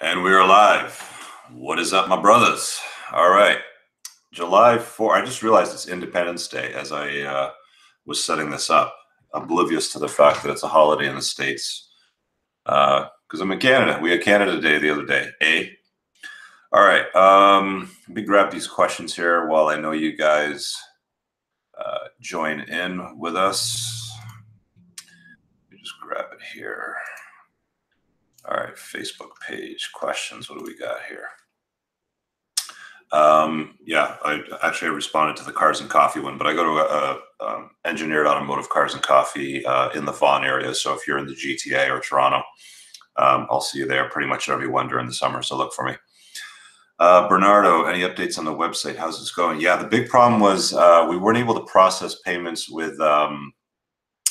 And we are live. What is up, my brothers? All right. July 4th. I just realized it's Independence Day as I was setting this up, oblivious to the fact that it's a holiday in the States. Because I'm in Canada. We had Canada Day the other day. All right. Let me grab these questions here while I know you guys join in with us. Let me just grab it here. All right. Facebook page questions. What do we got here? Yeah, I responded to the cars and coffee one, but I go to engineered automotive cars and coffee in the Vaughan area. So if you're in the GTA or Toronto, I'll see you there pretty much every one during the summer. So look for me. Bernardo, any updates on the website? How's this going? Yeah, the big problem was we weren't able to process payments with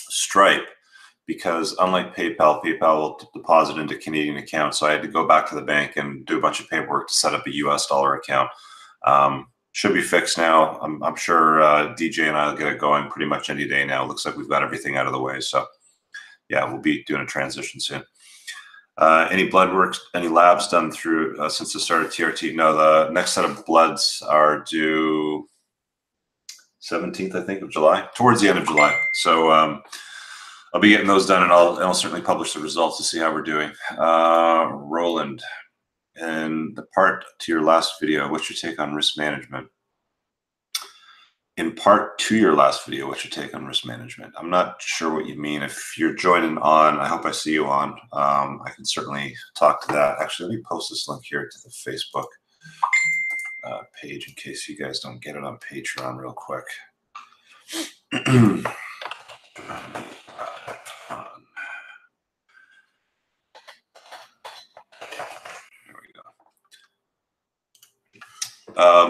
Stripe because unlike PayPal will deposit into Canadian accounts. So I had to go back to the bank and do a bunch of paperwork to set up a US dollar account. Should be fixed now. I'm sure DJ and I will get it going pretty much any day now. Looks like we've got everything out of the way. So yeah, we'll be doing a transition soon. Any blood works, any labs done through since the start of TRT? No, the next set of bloods are due 17th, I think, of July, towards the end of July. So I'll be getting those done, and I'll certainly publish the results to see how we're doing. Roland, and the part to your last video, what's your take on risk management? In part to your last video, what's your take on risk management? I'm not sure what you mean. If you're joining on, I hope I see you on. I can certainly talk to that. Actually, let me post this link here to the Facebook page in case you guys don't get it on Patreon real quick.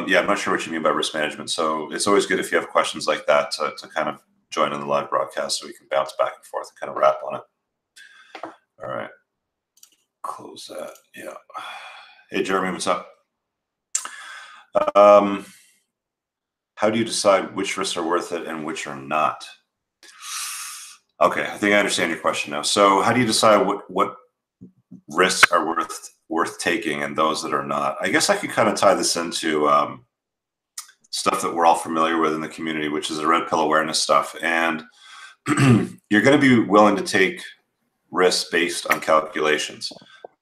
Yeah, I'm not sure what you mean by risk management. So it's always good if you have questions like that to kind of join in the live broadcast so we can bounce back and forth and kind of wrap on it. All right. Close that. Yeah. Hey, Jeremy, what's up? How do you decide which risks are worth it and which are not? Okay, I think I understand your question now. So how do you decide what risks are worth taking and those that are not? I guess I could kind of tie this into stuff that we're all familiar with in the community, which is the red pill awareness stuff. And you're going to be willing to take risks based on calculations.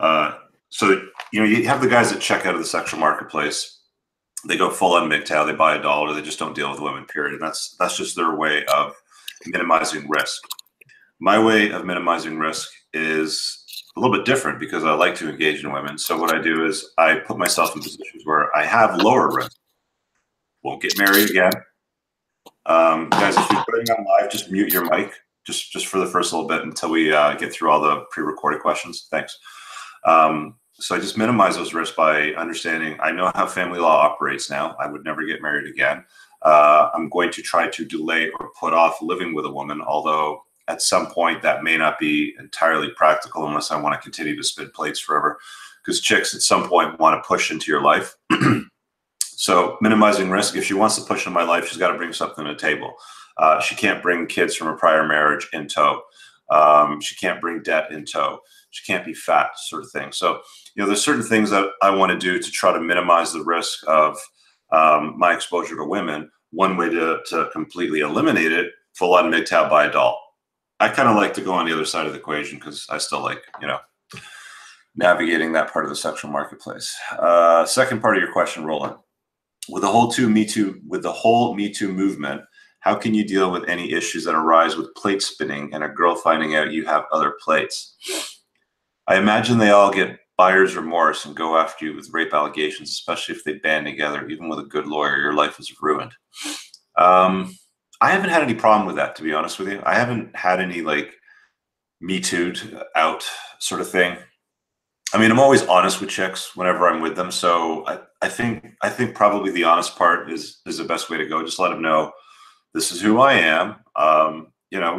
So, you have the guys that check out of the sexual marketplace. They go full on MGTOW, they buy $1, they just don't deal with women, period. And that's just their way of minimizing risk. My way of minimizing risk is a little bit different because I like to engage in women. So what I do is I put myself in positions where I have lower risk. Won't get married again. Guys, if you're putting on live, just mute your mic just for the first little bit until we get through all the pre-recorded questions. Thanks. So I just minimize those risks by understanding I know how family law operates now. I would never get married again. I'm going to try to delay or put off living with a woman, although at some point that may not be entirely practical unless I want to continue to spin plates forever, because chicks at some point want to push into your life. So minimizing risk, if she wants to push into my life, she's got to bring something to the table. She can't bring kids from a prior marriage in tow. She can't bring debt in tow. She can't be fat, sort of thing. So, there's certain things that I want to do to try to minimize the risk of my exposure to women. One way to completely eliminate it, full on MGTOW, buy a doll. I kind of like to go on the other side of the equation because I still like, navigating that part of the sexual marketplace. Second part of your question, Roland. With the whole Me Too movement, how can you deal with any issues that arise with plate spinning and a girl finding out you have other plates? I imagine they all get buyer's remorse and go after you with rape allegations, especially if they band together. Even with a good lawyer, your life is ruined. I haven't had any problem with that, to be honest with you. I haven't had any Me Too'd out sort of thing. I mean, I'm always honest with chicks whenever I'm with them. So I think probably the honest part is the best way to go. Just let them know this is who I am.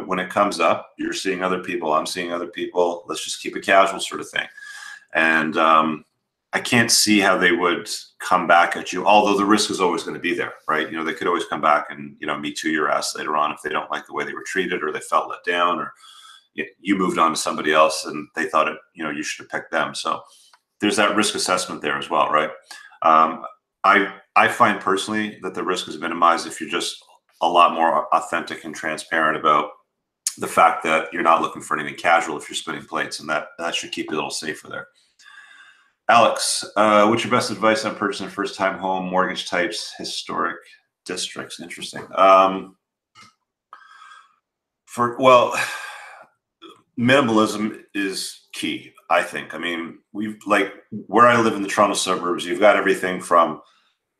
When it comes up, you're seeing other people, I'm seeing other people. Let's just keep it casual, sort of thing. And I can't see how they would come back at you, although the risk is always going to be there, right? they could always come back and Me Too your ass later on if they don't like the way they were treated or they felt let down or you moved on to somebody else and they thought you should have picked them. So there's that risk assessment there as well, right? I find personally that the risk is minimized if you're just a lot more authentic and transparent about the fact that you're not looking for anything casual if you're spinning plates, and that should keep you a little safer there. Alex, what's your best advice on purchasing a first-time home, mortgage types, historic districts? Interesting. Well, minimalism is key, I think. I mean, we've like where I live in the Toronto suburbs, you've got everything from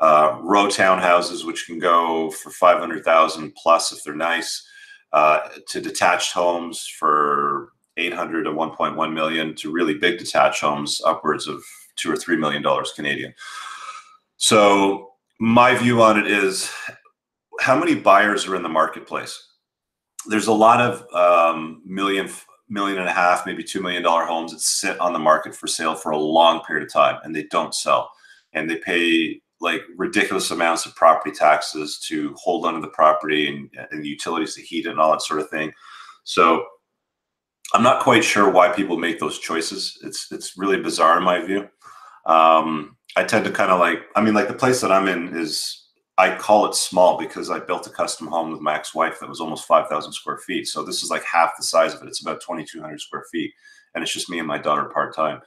row townhouses, which can go for 500,000 plus if they're nice, to detached homes for 800 to 1.1 million, to really big detached homes upwards of $2 or $3 million Canadian. So my view on it is, how many buyers are in the marketplace? There's a lot of million and a half, maybe $2 million homes that sit on the market for sale for a long period of time, and they don't sell, and they pay like ridiculous amounts of property taxes to hold onto the property and utilities to heat it and all that sort of thing. So I'm not quite sure why people make those choices. It's really bizarre in my view. I tend to kind of like, I mean, like the place that I'm in is, I call it small because I built a custom home with my ex-wife that was almost 5,000 square feet. So this is like half the size of it. It's about 2,200 square feet. And it's just me and my daughter part-time.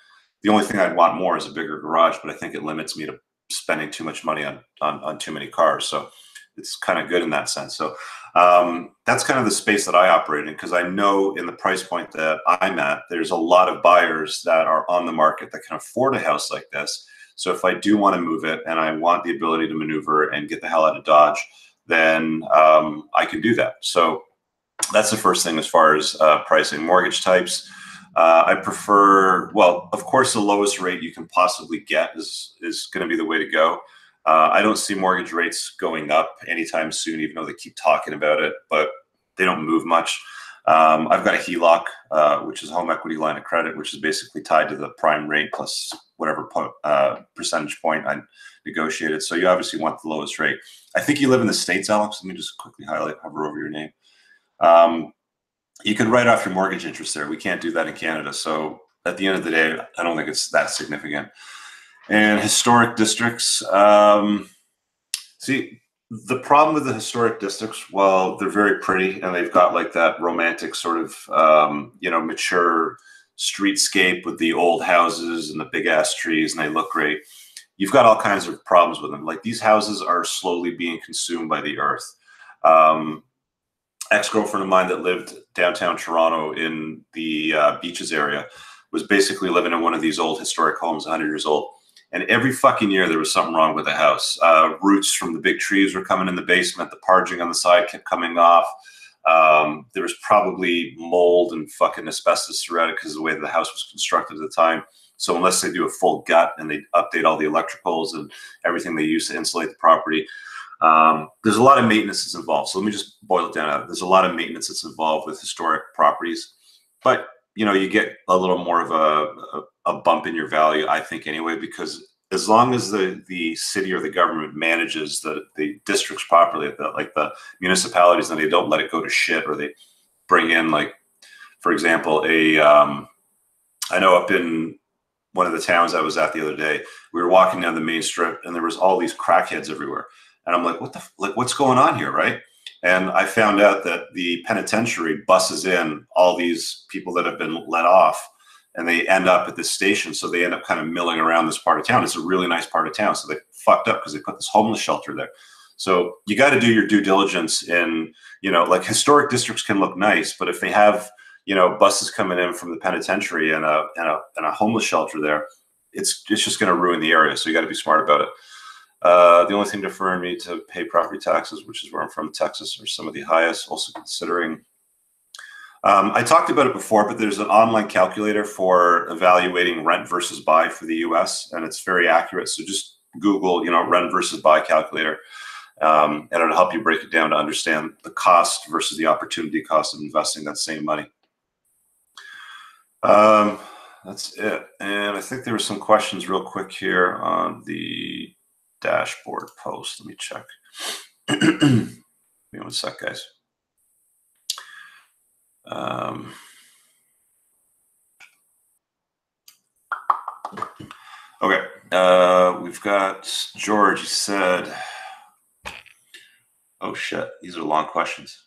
The only thing I'd want more is a bigger garage, but I think it limits me to spending too much money on too many cars. So it's kind of good in that sense. So that's kind of the space that I operate in, because I know in the price point that I'm at, there's a lot of buyers that are on the market that can afford a house like this. So if I do want to move it and I want the ability to maneuver and get the hell out of Dodge, then I can do that. So that's the first thing as far as pricing. Mortgage types, I prefer, well, of course, the lowest rate you can possibly get is going to be the way to go. I don't see mortgage rates going up anytime soon, even though they keep talking about it, but they don't move much. I've got a HELOC, which is a home equity line of credit, which is basically tied to the prime rate plus whatever percentage point I negotiated. So you obviously want the lowest rate. I think you live in the States, Alex. Let me just quickly hover over your name. You can write off your mortgage interest there. We can't do that in Canada. So at the end of the day, I don't think it's that significant. And historic districts, see, the problem with the historic districts, well, they're very pretty and they've got like that romantic sort of, mature streetscape with the old houses and the big ass trees, and they look great. You've got all kinds of problems with them. Like, these houses are slowly being consumed by the earth. Ex-girlfriend of mine that lived downtown Toronto in the beaches area was basically living in one of these old historic homes, 100 years old. And every fucking year there was something wrong with the house. Roots from the big trees were coming in the basement. The parging on the side kept coming off. There was probably mold and fucking asbestos throughout it because of the way the house was constructed at the time. So unless they do a full gut and they update all the electricals and everything they use to insulate the property, there's a lot of maintenance that's involved. So let me just boil it down. There's a lot of maintenance that's involved with historic properties, but you get a little more of a bump in your value, I think, anyway, because as long as the city or the government manages the districts properly, like the municipalities, and they don't let it go to shit, or they bring in, like, for example, I know up in one of the towns I was at the other day, we were walking down the main strip and there was all these crackheads everywhere. And I'm like, what's going on here, right? And I found out that the penitentiary buses in all these people that have been let off, and they end up at this station. So they end up kind of milling around this part of town. It's a really nice part of town. So they fucked up because they put this homeless shelter there. So you got to do your due diligence in, like, historic districts can look nice, but if they have, buses coming in from the penitentiary and a homeless shelter there, it's just going to ruin the area. So you got to be smart about it. The only thing deferring me to pay property taxes, which is where I'm from, Texas, are some of the highest. Also considering, I talked about it before, but there's an online calculator for evaluating rent versus buy for the US, and it's very accurate. So just Google, rent versus buy calculator, and it'll help you break it down to understand the cost versus the opportunity cost of investing that same money. That's it. And I think there were some questions real quick here on the dashboard post. Let me check. Give me one sec, guys. Okay. We've got George. He said, oh shit, these are long questions.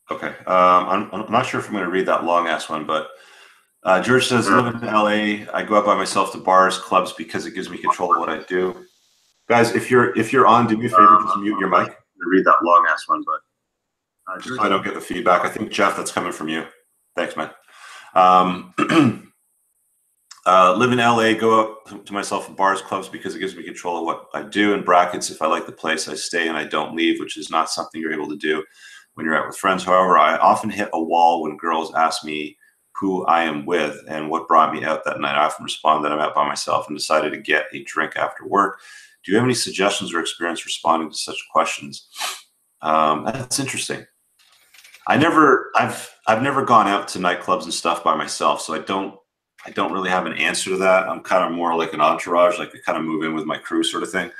Okay. I'm not sure if I'm going to read that long ass one, but George says, live in LA. I go out by myself to bars, clubs because it gives me control of what I do. Guys, if you're on, do me a favor, just mute your mic. I'm read that long ass one, but just so I don't get the feedback. I think Jeff, that's coming from you. Thanks, man. Live in LA, go out to myself in bars, clubs because it gives me control of what I do. In brackets, if I like the place, I stay and I don't leave, which is not something you're able to do when you're out with friends. However, I often hit a wall when girls ask me who I am with and what brought me out that night. I often respond that I'm out by myself and decided to get a drink after work. Do you have any suggestions or experience responding to such questions? That's interesting. I've never gone out to nightclubs and stuff by myself, so I don't really have an answer to that. I'm kind of more like an entourage, like I kind of move in with my crew sort of thing.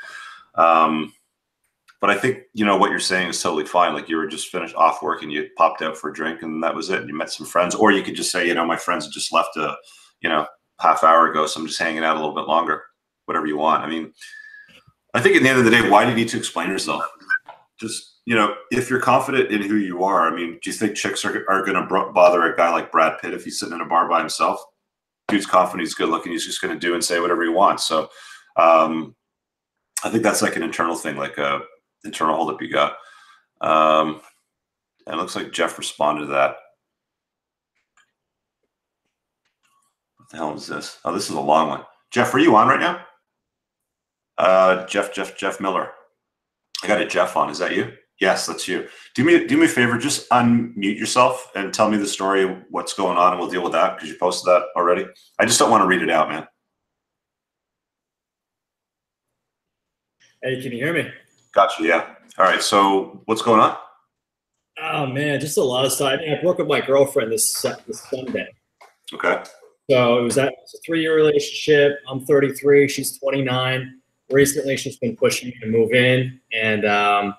But I think, you know, what you're saying is totally fine. Like you were just finished off work and you popped out for a drink and that was it. And you met some friends, or you could just say, you know, my friends had just left half hour ago. So I'm just hanging out a little bit longer, whatever you want. I mean, I think at the end of the day, why do you need to explain yourself? Just, you know, if you're confident in who you are, I mean, do you think chicks are going to bother a guy like Brad Pitt if he's sitting in a bar by himself? Dude's confident, he's good looking, he's just going to do and say whatever he wants. So I think that's like an internal thing, like a internal holdup you got. And it looks like Jeff responded to that. What the hell is this? Oh, this is a long one. Jeff, are you on right now? Jeff Miller. I got a Jeff on. Is that you? Yes, that's you. Do me a favor, just unmute yourself and tell me the story of what's going on, and we'll deal with that because you posted that already. I just don't want to read it out, man. Hey, can you hear me? Gotcha. Yeah. All right. So what's going on? Oh man, just a lot of stuff. I mean, I broke up with my girlfriend this Sunday. Okay. So it was a 3-year relationship. I'm 33. She's 29. Recently, she's been pushing me to move in, and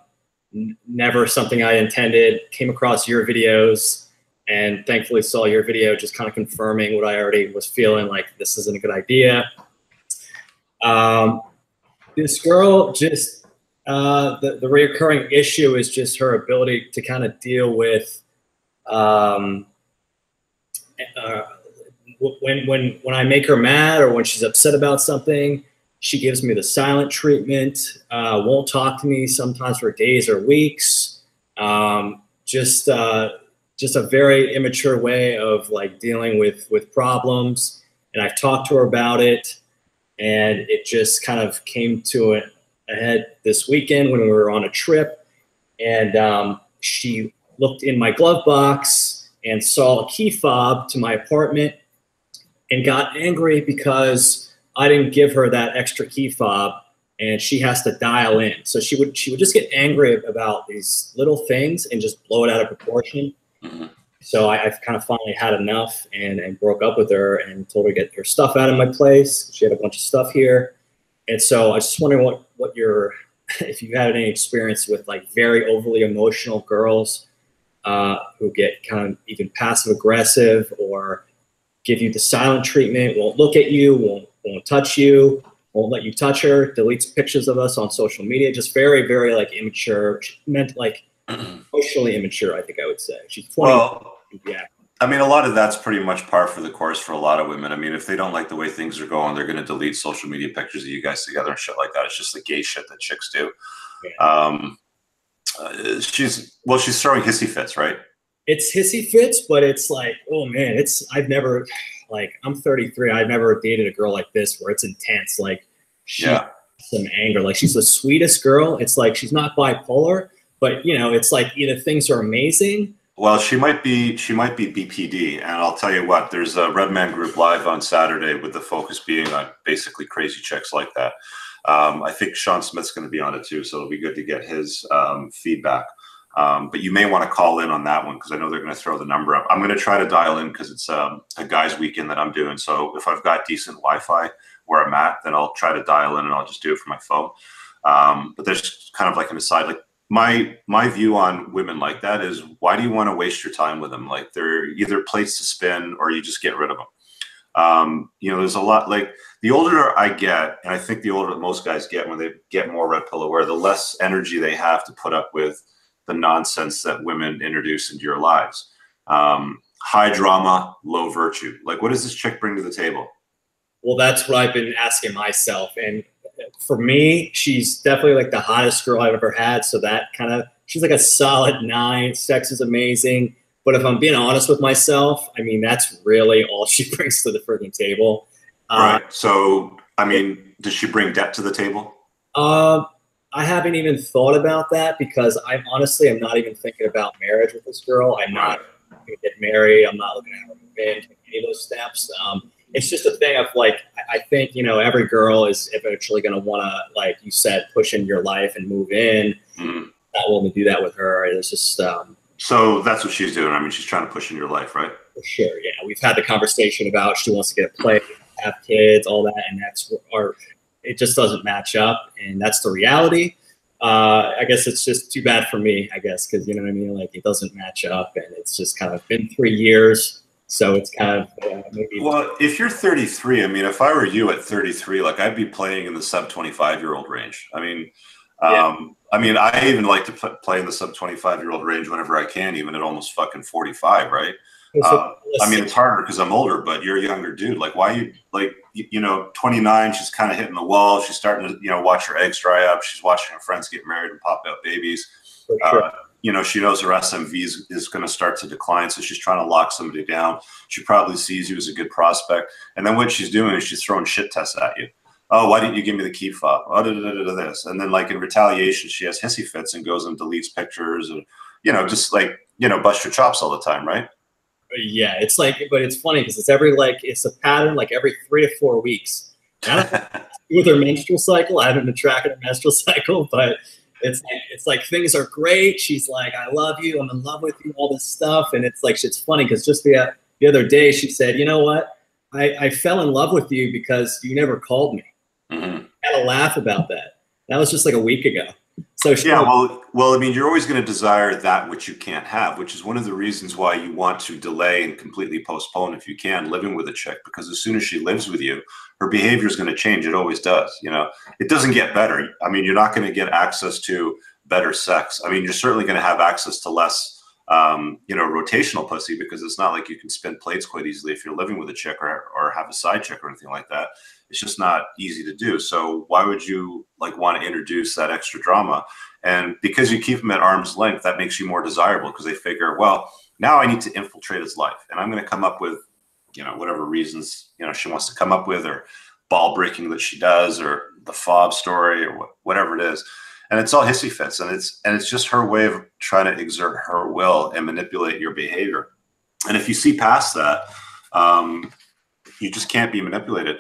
never something I intended. Came across your videos, and thankfully saw your video, just kind of confirming what I already was feeling, like this isn't a good idea. This girl just the reoccurring issue is just her ability to kind of deal with when I make her mad or when she's upset about something. She gives me the silent treatment, won't talk to me sometimes for days or weeks. Just a very immature way of like dealing with problems. And I've talked to her about it, and it just kind of came to a head this weekend when we were on a trip. And she looked in my glove box and saw a key fob to my apartment and got angry because I didn't give her that extra key fob, and she has to dial in. So she would just get angry about these little things and just blow it out of proportion. Mm-hmm. So I've kind of finally had enough and broke up with her and told her to get her stuff out of my place. She had a bunch of stuff here. And so I was just wondering what your, if you had any experience with like very overly emotional girls who get kind of even passive aggressive or give you the silent treatment, won't look at you, won't touch you, won't let you touch her, deletes pictures of us on social media, just very, very like immature, meant like emotionally immature, I think I would say. She's 20. Well, yeah. I mean, a lot of that's pretty much par for the course for a lot of women. I mean, if they don't like the way things are going, they're going to delete social media pictures of you guys together and shit like that. It's just the gay shit that chicks do. Yeah. She's throwing hissy fits, right? It's hissy fits, but it's like, oh man, I'm 33. I've never dated a girl like this where it's intense. Like she has some anger. Like she's the sweetest girl. It's like she's not bipolar, but you know, it's like either things are amazing. Well, she might be BPD, and I'll tell you what. There's a Red Man Group live on Saturday with the focus being on basically crazy chicks like that. I think Sean Smith's going to be on it too, so it'll be good to get his feedback. But you may want to call in on that one because I know they're going to throw the number up. I'm going to try to dial in because it's a guys' weekend that I'm doing. So if I've got decent Wi-Fi where I'm at, then I'll try to dial in and I'll just do it from my phone. But there's kind of like an aside, like my view on women like that is, why do you want to waste your time with them? Like they're either plates to spin or you just get rid of them. You know, there's a lot, like the older I get, and I think the older that most guys get when they get more red pill aware, the less energy they have to put up with the nonsense that women introduce into your lives. High drama, low virtue. Like, what does this chick bring to the table? Well, that's what I've been asking myself. And for me, she's definitely like the hottest girl I've ever had. So that kind of, she's like a solid 9. Sex is amazing. But if I'm being honest with myself, I mean, that's really all she brings to the freaking table. Right. So, I mean, does she bring debt to the table? Uh, I haven't even thought about that because I'm honestly, I'm not even thinking about marriage with this girl. I'm not going to get married. I'm not looking at her move in, take any of those steps. It's just a thing of like, I think, you know, every girl is eventually going to want to, like you said, push in your life and move in. Mm. Not willing to do that with her. It's just. So that's what she's doing. I mean, she's trying to push in your life, right? For sure. Yeah. We've had the conversation about she wants to get a place, have kids, all that. And that's our, it just doesn't match up. And that's the reality. I guess it's just too bad for me, I guess, because, you know what I mean? Like, it doesn't match up. And it's just kind of been 3 years. So it's kind of maybe. Well, if you're 33, I mean, if I were you at 33, like I'd be playing in the sub 25-year-old range. I mean, I even like to play in the sub 25-year-old range whenever I can, even at almost fucking 45, right? I mean, it's harder because I'm older, but you're a younger dude. Like, why you like, you know, 29, she's kind of hitting the wall. She's starting to, you know, watch her eggs dry up. She's watching her friends get married and pop out babies. Sure. You know, she knows her SMV is going to start to decline. So she's trying to lock somebody down. She probably sees you as a good prospect. And then what she's doing is she's throwing shit tests at you. Oh, why didn't you give me the key fob? Oh, this. And then like in retaliation, she has hissy fits and goes and deletes pictures and, you know, just like, you know, bust your chops all the time, right? Yeah, it's like, but it's funny because it's every, like, it's a pattern like every 3 to 4 weeks. With her menstrual cycle, I haven't been tracking her menstrual cycle, but it's like things are great. She's like, I love you, I'm in love with you, all this stuff, and it's like, it's funny because just the other day she said, you know what, I fell in love with you because you never called me. Mm-hmm. I had a laugh about that. That was just like a week ago. So yeah, well, I mean, you're always going to desire that which you can't have, which is one of the reasons why you want to delay and completely postpone, if you can, living with a chick, because as soon as she lives with you, her behavior is going to change. It always does. You know, it doesn't get better. I mean, you're not going to get access to better sex. I mean, you're certainly going to have access to less, you know, rotational pussy, because it's not like you can spin plates quite easily if you're living with a chick or have a side chick or anything like that. It's just not easy to do. So why would you like want to introduce that extra drama? And because you keep them at arm's length, that makes you more desirable, because they figure, well, now I need to infiltrate his life, and I'm going to come up with, you know, whatever reasons, you know, she wants to come up with, or ball breaking that she does, or the fob story, or whatever it is. And it's all hissy fits, and it's just her way of trying to exert her will and manipulate your behavior. And if you see past that, you just can't be manipulated.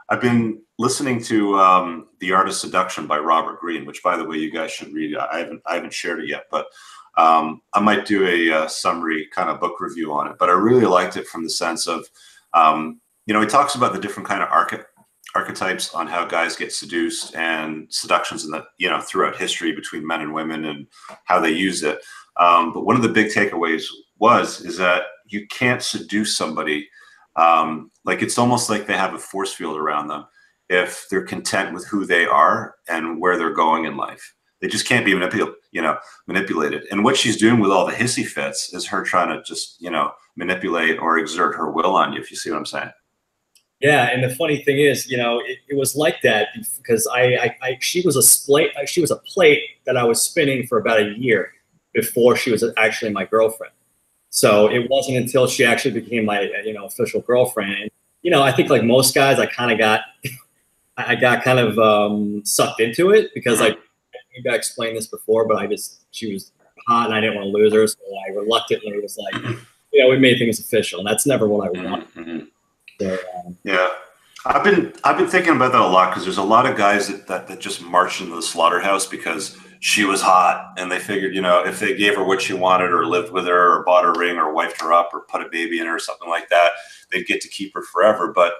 I've been listening to The Art of Seduction by Robert Greene, which, by the way, you guys should read. I haven't shared it yet, but I might do a summary kind of book review on it. But I really liked it from the sense of, you know, he talks about the different kind of archetypes on how guys get seduced, and seductions in the, you know, throughout history between men and women, and how they use it. But one of the big takeaways is that you can't seduce somebody. Like, it's almost like they have a force field around them if they're content with who they are and where they're going in life. They just can't be manipulated. And what she's doing with all the hissy fits is her trying to just, you know, manipulate or exert her will on you, if you see what I'm saying. Yeah, and the funny thing is, you know, it was like that because she was a plate that I was spinning for about a year before she was actually my girlfriend. So it wasn't until she actually became my, you know, official girlfriend. And, you know, I think like most guys, I got kind of sucked into it because maybe I explained this before, but she was hot and I didn't want to lose her. So I reluctantly was like, you know, we made things official, and that's never what I wanted. Mm-hmm. So, yeah. I've been thinking about that a lot, because there's a lot of guys that just marched into the slaughterhouse because she was hot, and they figured, you know, if they gave her what she wanted, or lived with her, or bought a ring, or wiped her up, or put a baby in her, or something like that, they'd get to keep her forever. But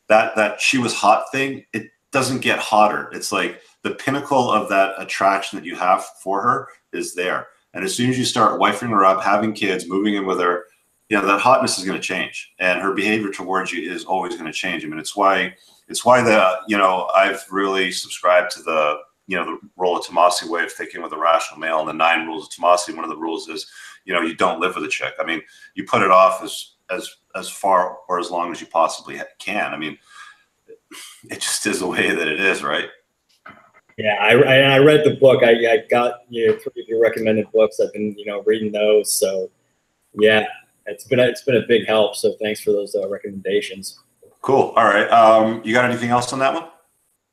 that she was hot thing, it doesn't get hotter. It's like the pinnacle of that attraction that you have for her is there. And as soon as you start wifing her up, having kids, moving in with her, you know, that hotness is going to change, and her behavior towards you is always going to change. I mean, it's why the, you know, I've really subscribed to the, you know, the Roll of Tomasi way of thinking with a rational male, and the 9 rules of Tomasi. One of the rules is, you know, you don't live with a chick. I mean, you put it off as far or as long as you possibly can. I mean, it just is the way that it is, right? Yeah, I read the book. I got, you know, 3 of your recommended books. I've been, you know, reading those. So yeah, it's been a big help. So thanks for those recommendations. Cool. All right. You got anything else on that one?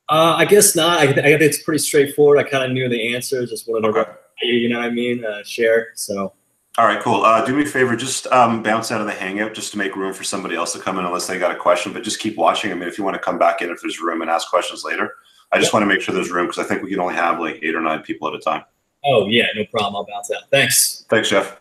I guess not. I think it's pretty straightforward. I kind of knew the answers. Just wanted Okay. to, you know what I mean, share. So. All right, cool. Do me a favor, just bounce out of the Hangout just to make room for somebody else to come in unless they got a question, but just keep watching. I mean, if you want to come back in, if there's room, and ask questions later. I just want to make sure there's room because I think we can only have like 8 or 9 people at a time. Oh, yeah, no problem. I'll bounce out. Thanks. Thanks, Jeff.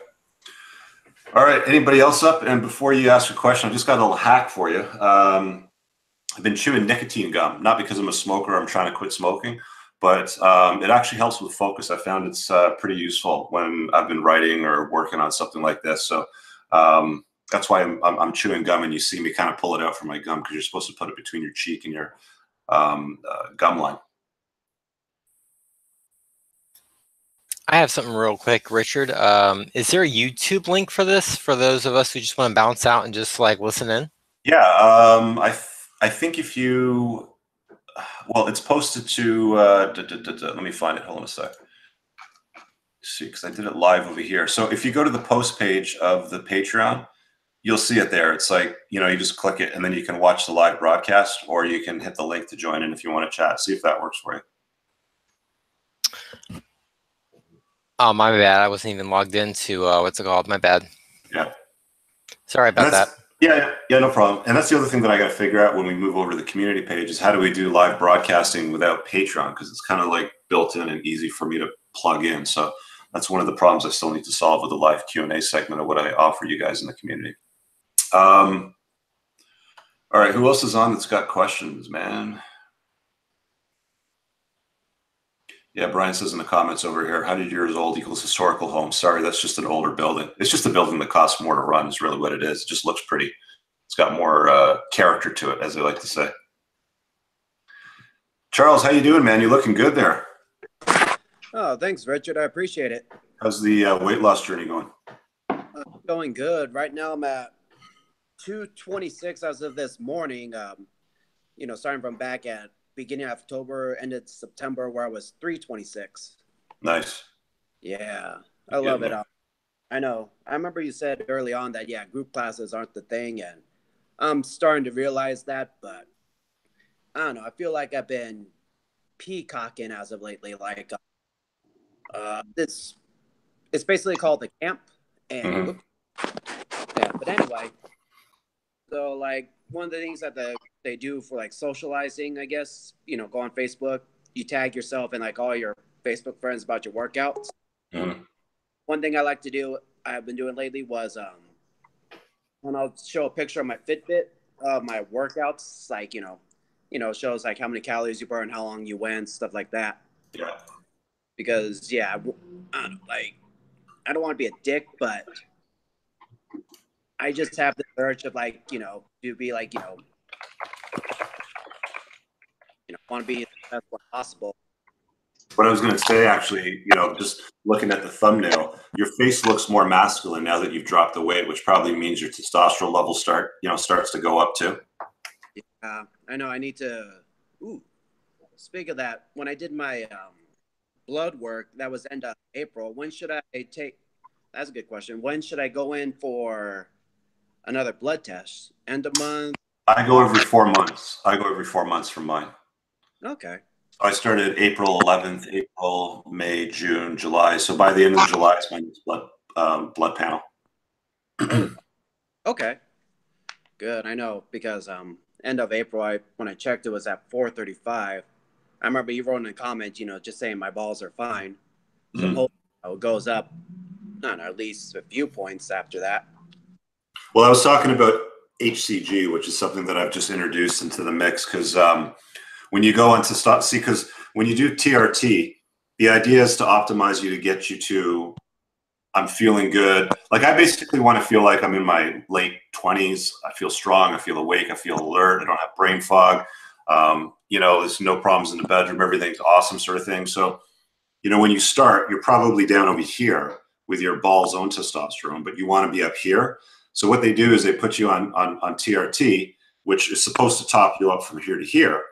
All right, anybody else up? And before you ask a question, I just got a little hack for you. I've been chewing nicotine gum, not because I'm a smoker, I'm trying to quit smoking, but it actually helps with focus. I found it's pretty useful when I've been writing or working on something like this. So that's why I'm chewing gum, and you see me kind of pull it out from my gum, because you're supposed to put it between your cheek and your gum line. I have something real quick, Richard. Is there a YouTube link for this for those of us who just want to bounce out and just like listen in? Yeah, I think if you, well, it's posted to, let me find it. Hold on a sec. See, because I did it live over here. So if you go to the post page of the Patreon, you'll see it there. It's like, you know, you just click it and then you can watch the live broadcast, or you can hit the link to join in if you want to chat. See if that works for you. Oh, my bad. I wasn't even logged into what's it called? My bad. Yeah. Sorry about that. Yeah, no problem. And that's the other thing that I got to figure out when we move over to the community page is how do we do live broadcasting without Patreon? Because it's kind of like built in and easy for me to plug in. So that's one of the problems I still need to solve with the live Q&A segment of what I offer you guys in the community. All right, who else is on that's got questions, man? Yeah, Brian says in the comments over here, 100 years old equals historical home. Sorry, that's just an older building. It's just a building that costs more to run is really what it is. It just looks pretty. It's got more character to it, as they like to say. Charles, how you doing, man? You looking good there. Oh, thanks, Richard. I appreciate it. How's the weight loss journey going? Going good. Right now I'm at 226 as of this morning. You know, starting from back at beginning of October, ended September, where I was 326. Nice. Yeah, I love it. I know. I remember you said early on that, yeah, group classes aren't the thing, and I'm starting to realize that, but I don't know. I feel like I've been peacocking as of lately. Like, it's basically called the camp, and yeah. But anyway, so like one of the things that they do for like socializing, I guess, you know, go on Facebook, you tag yourself and like all your Facebook friends about your workouts. One thing I like to do, I've been doing lately was when I'll show a picture of my Fitbit of my workouts, like, you know, shows like how many calories you burn, how long you went, stuff like that. Yeah. Because yeah, I don't know, like, I don't want to be a dick, but I just have the urge of like, you know, to be like, you know, want to be the best one possible. What I was going to say, actually, you know, just looking at the thumbnail, your face looks more masculine now that you've dropped the weight, which probably means your testosterone level starts to go up too. Yeah, I know. I need to. Ooh, speak of that, when I did my blood work, that was end of April. When should I take? That's a good question. When should I go in for another blood test? End of month? I go every 4 months. I go every 4 months for mine. Okay. I started April 11th, April, May, June, July. So by the end of July, it's my next blood panel. Okay. Good. I know because end of April, when I checked, it was at 435. I remember you wrote in a comment, you know, just saying my balls are fine. So hopefully it goes up, I don't know, at least a few points after that. Well, I was talking about HCG, which is something that I've just introduced into the mix because when you go on to because when you do TRT, the idea is to optimize you to get you to I'm feeling good. Like I basically want to feel like I'm in my late 20s. I feel strong. I feel awake. I feel alert. I don't have brain fog. You know, there's no problems in the bedroom. Everything's awesome, sort of thing. So, you know, when you start, you're probably down over here with your ball's own testosterone, but you want to be up here. So what they do is they put you on TRT, which is supposed to top you up from here to here.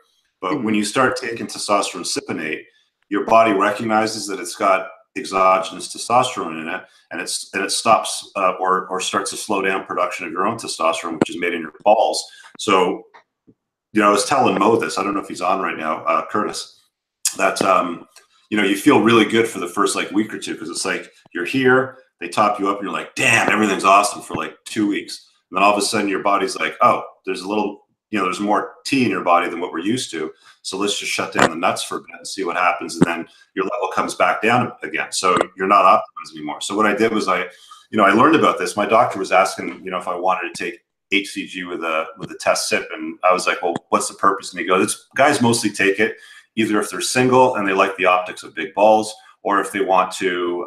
But when you start taking testosterone cypionate, your body recognizes that it's got exogenous testosterone in it, and it stops or starts to slow down production of your own testosterone, which is made in your balls. So, you know, I was telling Mo this. I don't know if he's on right now, Curtis, that you know, you feel really good for the first like week or two because it's like you're here, they top you up, and you're like, damn, everything's awesome for like 2 weeks. And then all of a sudden, your body's like, oh, there's a little, you know, there's more T in your body than what we're used to. So let's just shut down the nuts for a bit and see what happens. And then your level comes back down again. So you're not optimized anymore. So what I did was I learned about this. My doctor was asking, you know, if I wanted to take HCG with a test sip. And I was like, well, what's the purpose? And he goes, guys mostly take it either if they're single and they like the optics of big balls, or if they want to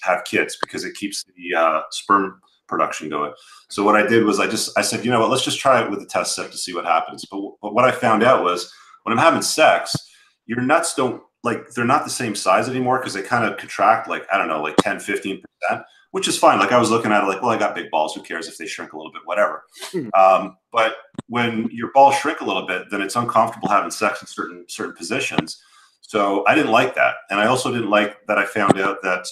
have kids because it keeps the sperm production going. So what I did was I said, you know what, let's just try it with the test sip to see what happens. But what I found out was when I'm having sex, your nuts don't, like, they're not the same size anymore because they kind of contract, like, I don't know, like 10, 15%, which is fine. Like I was looking at it like, well, I got big balls. Who cares if they shrink a little bit, whatever. But when your balls shrink a little bit, then it's uncomfortable having sex in certain positions. So I didn't like that. And I also didn't like that I found out that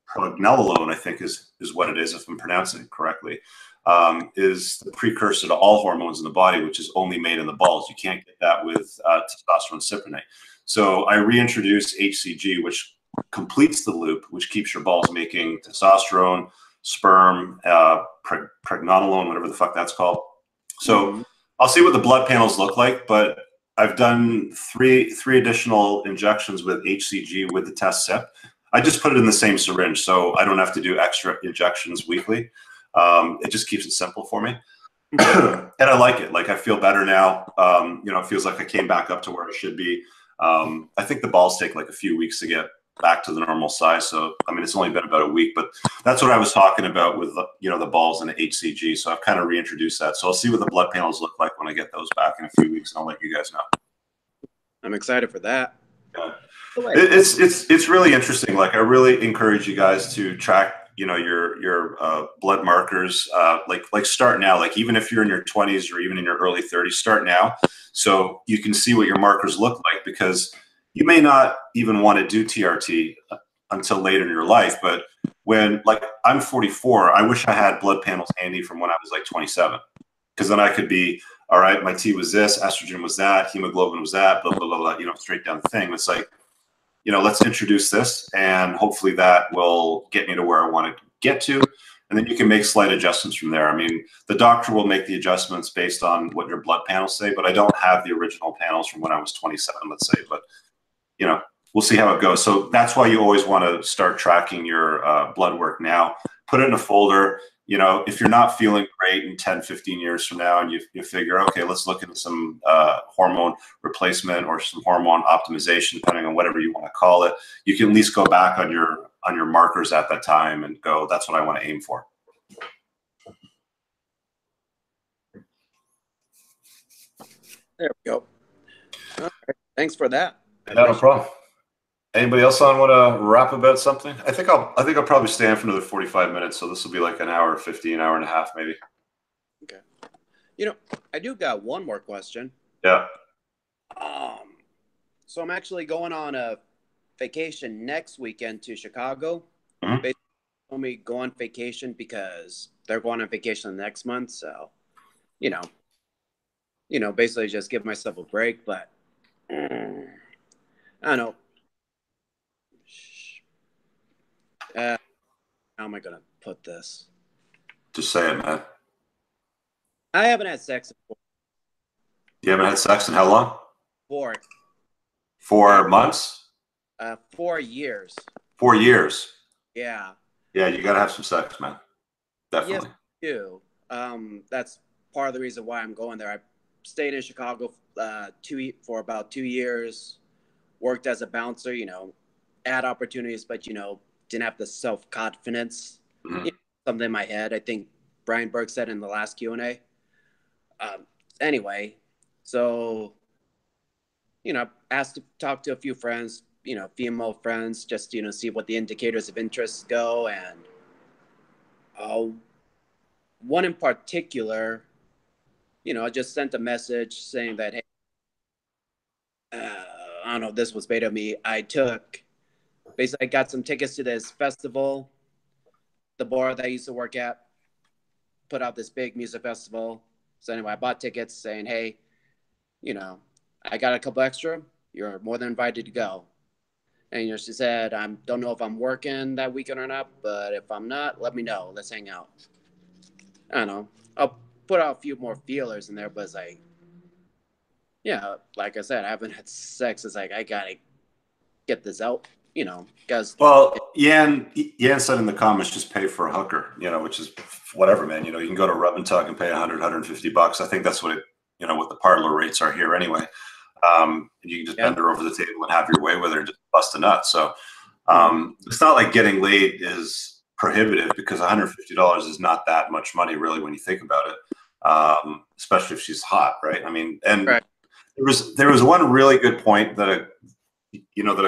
pregnenolone, I think is what it is, if I'm pronouncing it correctly, is the precursor to all hormones in the body, which is only made in the balls. You can't get that with testosterone cypionate. So I reintroduced HCG, which completes the loop, which keeps your balls making testosterone, sperm, pregnenolone, whatever the fuck that's called. So I'll see what the blood panels look like, but I've done three additional injections with HCG with the test sip. I just put it in the same syringe, so I don't have to do extra injections weekly. It just keeps it simple for me. And I like it. Like I feel better now. You know, it feels like I came back up to where I should be. I think the balls take like a few weeks to get back to the normal size. So, I mean, it's only been about a week, but that's what I was talking about with, you know, the balls and the HCG. So I've kind of reintroduced that. So I'll see what the blood panels look like when I get those back in a few weeks, and I'll let you guys know. I'm excited for that. Yeah. It's really interesting. Like I really encourage you guys to track, you know, your blood markers. Like start now. Like even if you're in your 20s or even in your early 30s, start now so you can see what your markers look like, because you may not even want to do TRT until later in your life. But when, like, I'm 44, I wish I had blood panels handy from when I was like 27, because then I could be, all right, my T was this, estrogen was that, hemoglobin was that, blah, blah, blah, blah, you know, straight down the thing. It's like, you know, let's introduce this, and hopefully that will get me to where I want to get to. And then you can make slight adjustments from there. I mean, the doctor will make the adjustments based on what your blood panels say, but I don't have the original panels from when I was 27, let's say. But, you know, we'll see how it goes. So that's why you always want to start tracking your blood work now. Put it in a folder. You know, if you're not feeling great in 10, 15 years from now, and you figure, okay, let's look into some hormone replacement or some hormone optimization, depending on whatever you want to call it, you can at least go back on your markers at that time and go, that's what I want to aim for. There we go. All right. Thanks for that. No problem. Anybody else want to rap about something? I think I'll probably stay on for another 45 minutes. So this will be like an hour 50, an hour and a half, maybe. Okay. You know, I do got one more question. Yeah. So I'm actually going on a vacation next weekend to Chicago. Basically told me go on vacation because they're going on vacation next month. So, you know, basically just give myself a break. But I don't know. How am I gonna put this? Just say it, man. I haven't had sex in 4 You haven't had sex in how long? 4. 4 months? 4 years. 4 years. Yeah. Yeah, you gotta have some sex, man. Definitely. Yes, I do. That's part of the reason why I'm going there. I stayed in Chicago for about 2 years. Worked as a bouncer. You know, had opportunities, but you know, didn't have the self-confidence. Mhm. You know, something in my head. I think Brian Burke said in the last Q&A. Anyway, so, you know, asked to talk to a few friends, you know, female friends, just, you know, see what the indicators of interest go. And one in particular, you know, I just sent a message saying that, hey, I don't know, this was beta me. Basically, I got some tickets to this festival. The bar that I used to work at put out this big music festival. So anyway, I bought tickets saying, hey, you know, I got a couple extra. You're more than invited to go. And, you know, she said, I don't know if I'm working that weekend or not, but if I'm not, let me know. Let's hang out. I don't know. I'll put out a few more feelers in there, but it's like, yeah, like I said, I haven't had sex. It's like, I got to get this out, you know, because. Well, Yan said in the comments, just pay for a hooker, you know, which is whatever, man. You know, you can go to Rub and Tug and pay 100, $150. I think that's what you know, what the parlor rates are here anyway. You can just bend her over the table and have your way with her and just bust a nut. So it's not like getting laid is prohibitive, because $150 is not that much money really when you think about it, especially if she's hot, right? I mean, and Right. there was one really good point that a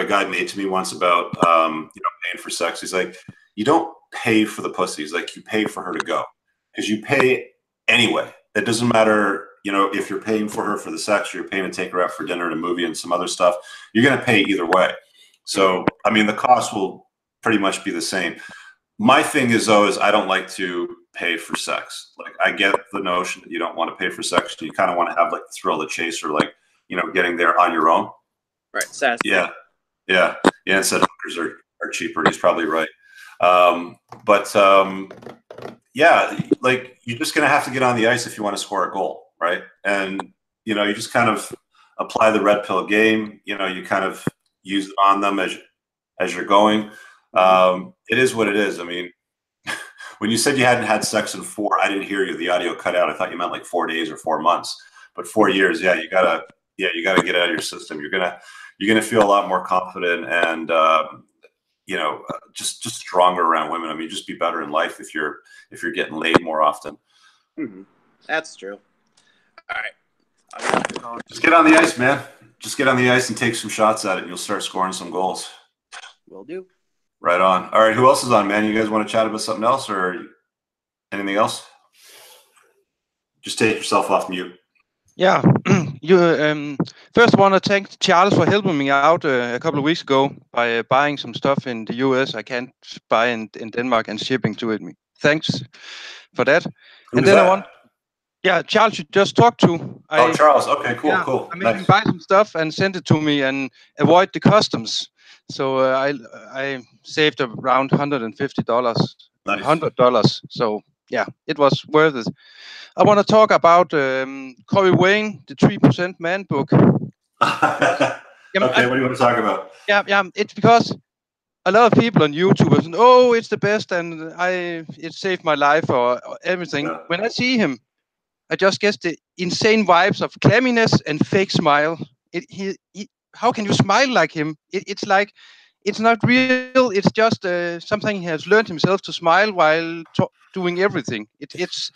guy made to me once about paying for sex. He's like, you don't pay for the pussy. He's like, you pay for her to go, because you pay anyway. It doesn't matter, you know, if you're paying for her for the sex, or you're paying to take her out for dinner and a movie and some other stuff. You're going to pay either way. So I mean, the cost will pretty much be the same. My thing is, though, is I don't like to pay for sex. Like, I get the notion that you don't want to pay for sex. You kind of want to have like the thrill of the chase, or like, you know, getting there on your own. Right. Sassy. Yeah. And said hookers are cheaper. He's probably right. But yeah, like, you're just gonna have to get on the ice if you want to score a goal, right? And you know, you just kind of apply the red pill game. You know, you kind of use it on them as you're going. It is what it is. I mean, when you said you hadn't had sex in I didn't hear you. The audio cut out. I thought you meant like 4 days or 4 months. But 4 years, yeah, you gotta get it out of your system. You're gonna feel a lot more confident and just stronger around women. I mean, just be better in life if you're getting laid more often. That's true. All right. Just get on the ice, man. Just get on the ice and take some shots at it, and you'll start scoring some goals. Will do. Right on. All right, who else is on, man? You guys want to chat about something else or anything else? Just take yourself off mute. Yeah, you first want to thank Charles for helping me out a couple of weeks ago by buying some stuff in the US I can't buy in Denmark and shipping to it. Thanks for that. Who's and then that? Charles you just talked to. Charles. Okay, cool. I made him buy some stuff and send it to me and avoid the customs. So I saved around $150, Nice. $100. So yeah, it was worth it. I want to talk about Corey Wayne, the 3% Man book. Okay, what do you want to talk about? Yeah, it's because a lot of people on YouTube are saying, "Oh, it's the best," and it saved my life or everything. Yeah. When I see him, I just get the insane vibes of clamminess and fake smile. How can you smile like him? It's like it's not real. It's just something he has learned himself to smile while doing everything. It just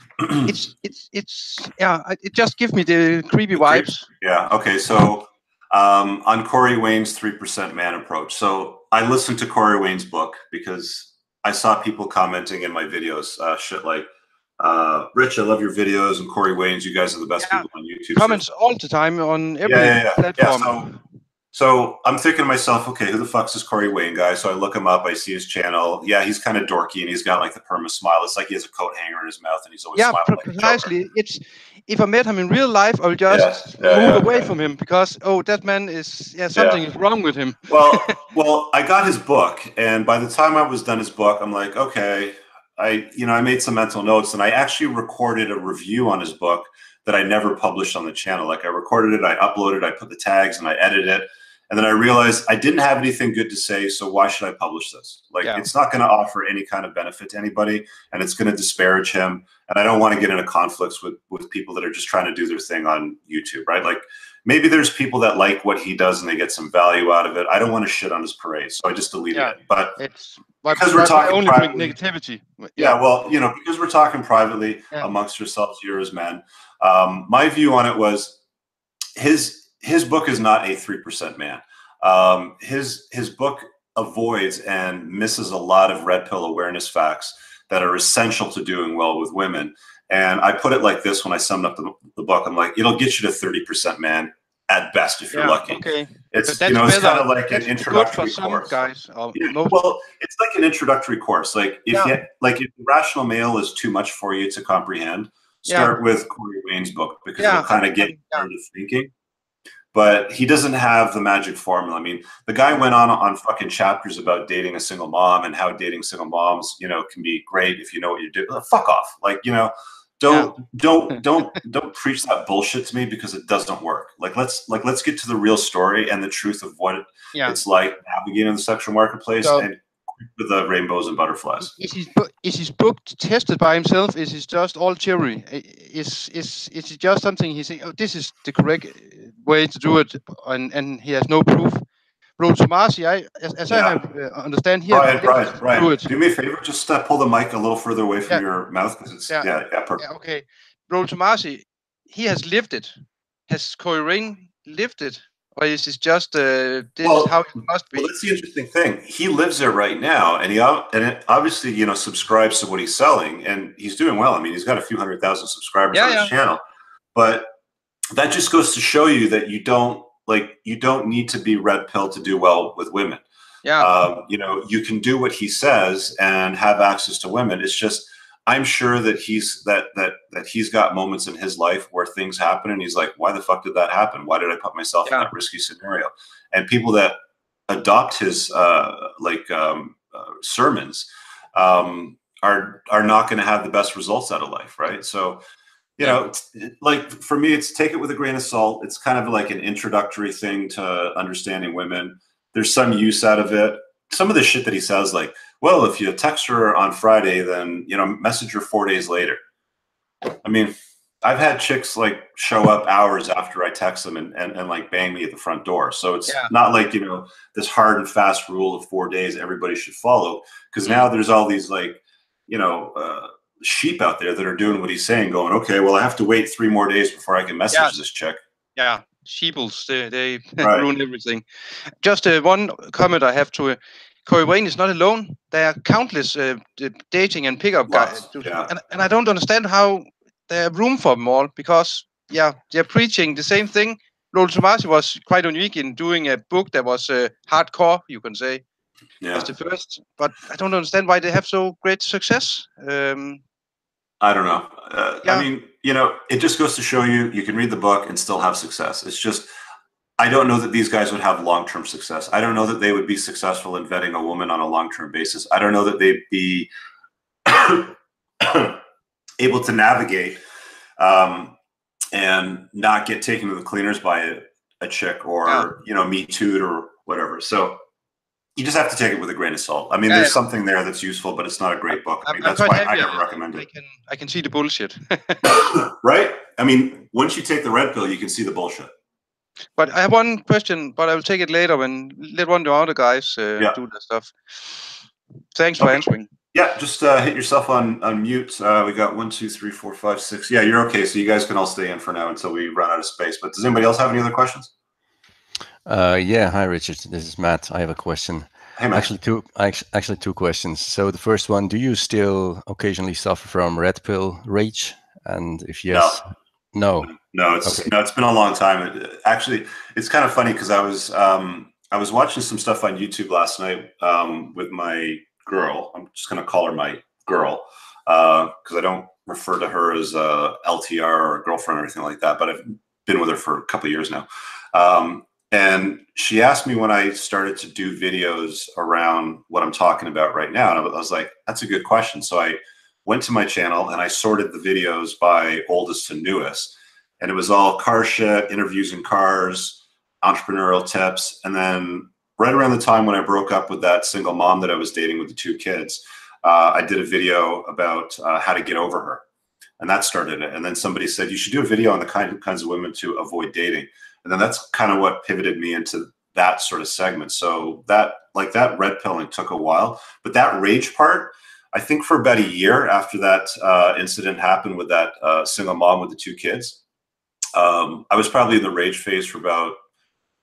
gives me the creepy vibes. Yeah. Okay. So on Corey Wayne's 3% Man approach. So I listened to Corey Wayne's book because I saw people commenting in my videos, shit like, Rich, I love your videos, and Corey Wayne's, you guys are the best people on YouTube. Comments all the time on every platform. So I'm thinking to myself, okay, who the fuck's this Corey Wayne guy? So I look him up, I see his channel. Yeah, he's kind of dorky, and he's got like the perma smile. It's like he has a coat hanger in his mouth, and he's always smiling. Precisely. If I met him in real life, I would just move away from him because that man is something is wrong with him. Well, I got his book, and by the time I was done his book, I'm like, okay, I made some mental notes, and I actually recorded a review on his book that I never published on the channel. Like, I recorded it, I uploaded, I put the tags, and I edited it. And then I realized I didn't have anything good to say, so why should I publish this? Like, it's not going to offer any kind of benefit to anybody, and it's going to disparage him. And I don't want to get into conflicts with people that are just trying to do their thing on YouTube, right? Like, maybe there's people that like what he does and they get some value out of it. I don't want to shit on his parade, so I just deleted it. But because we're talking privately, negativity. Yeah, well, you know, because we're talking privately amongst yourselves here as men, my view on it was his book is not a 3% man. His book avoids and misses a lot of red pill awareness facts that are essential to doing well with women. And I put it like this when I summed up the book. I'm like, it'll get you to 30% man at best if you're lucky. Okay. It's, you know, it's kind of like an introductory course. Guys, well, it's like an introductory course. Like if if Rational Male is too much for you to comprehend, start with Corey Wayne's book, because it'll kind of get you into thinking. But he doesn't have the magic formula. I mean, the guy went on fucking chapters about dating a single mom and how dating single moms, you know, can be great if you know what you're doing. Fuck off. Like, you know, don't preach that bullshit to me, because it doesn't work. Let's get to the real story and the truth of what it's like navigating the sexual marketplace, and with the rainbows and butterflies. Is his book tested by himself? Is it just all theory? Is it just something he's saying, oh, this is the correct way to do it, and he has no proof? Bro Tomasi, I understand here. Brian, do me a favor, just pull the mic a little further away from your mouth, because it's perfect. Okay, Bro Tomasi, he has lived it. Has Corey Wayne lived it? Or is this just this is how it must be? Well, that's the interesting thing. He lives there right now, and it obviously, you know, subscribes to what he's selling, and he's doing well. I mean, he's got a few 100,000 subscribers on his channel, but that just goes to show you that you don't need to be red pill to do well with women. You know, you can do what he says and have access to women. It's just, I'm sure that he's got moments in his life where things happen and he's like, why the fuck did that happen? Why did I put myself in that risky scenario? And people that adopt his sermons are not going to have the best results out of life, right? So, you know, like for me, it's take it with a grain of salt. It's kind of like an introductory thing to understanding women. There's some use out of it. Some of the shit that he says, like, well, if you text her on Friday, then, you know, message her 4 days later. I mean, I've had chicks like show up hours after I text them and like bang me at the front door. So it's not like, you know, this hard and fast rule of 4 days everybody should follow. Because now there's all these like, you know, sheep out there that are doing what he's saying, going, okay, well, I have to wait 3 more days before I can message this chick. Yeah, sheeples, they ruin everything. Just one comment I have to Corey Wayne is not alone. There are countless dating and pickup guys, and I don't understand how there are room for them all, because they're preaching the same thing. Lolo Tomasi was quite unique in doing a book that was hardcore, you can say. Was the first, but I don't understand why they have so great success. I don't know. I mean, you know, it just goes to show you can read the book and still have success. It's just, I don't know that these guys would have long-term success. I don't know that they would be successful in vetting a woman on a long-term basis. I don't know that they'd be able to navigate and not get taken to the cleaners by a chick or, you know, Me Too'd or whatever. So you just have to take it with a grain of salt. I mean, there's something there that's useful, but it's not a great book. I mean, that's why I never recommend it. I can see the bullshit. Right? I mean, once you take the red pill, you can see the bullshit. But I have one question, but I will take it later when let one of the other guys do that stuff. Thanks for answering. Yeah, just hit yourself on mute. We got 1, 2, 3, 4, 5, 6. Yeah, you're okay. So you guys can all stay in for now until we run out of space. But does anybody else have any other questions? Yeah, hi Richard. This is Matt. I have a question. Hey, Matt. Actually, two questions. So the first one: do you still occasionally suffer from red pill rage? And if yes, no, it's been a long time. Actually, it's kind of funny because I was watching some stuff on YouTube last night with my girl. I'm just gonna call her my girl because I don't refer to her as a LTR or a girlfriend or anything like that. But I've been with her for a couple of years now. And she asked me when I started to do videos around what I'm talking about right now. And I was like, that's a good question. So I went to my channel and I sorted the videos by oldest to newest. And it was all car shit, interviews in cars, entrepreneurial tips. And then right around the time when I broke up with that single mom that I was dating with the 2 kids, I did a video about how to get over her. And that started it. And then somebody said, you should do a video on the kinds of women to avoid dating. And then that's kind of what pivoted me into that sort of segment. So that red pilling took a while, but that rage part, I think for about a year after that incident happened with that single mom with the 2 kids, I was probably in the rage phase for about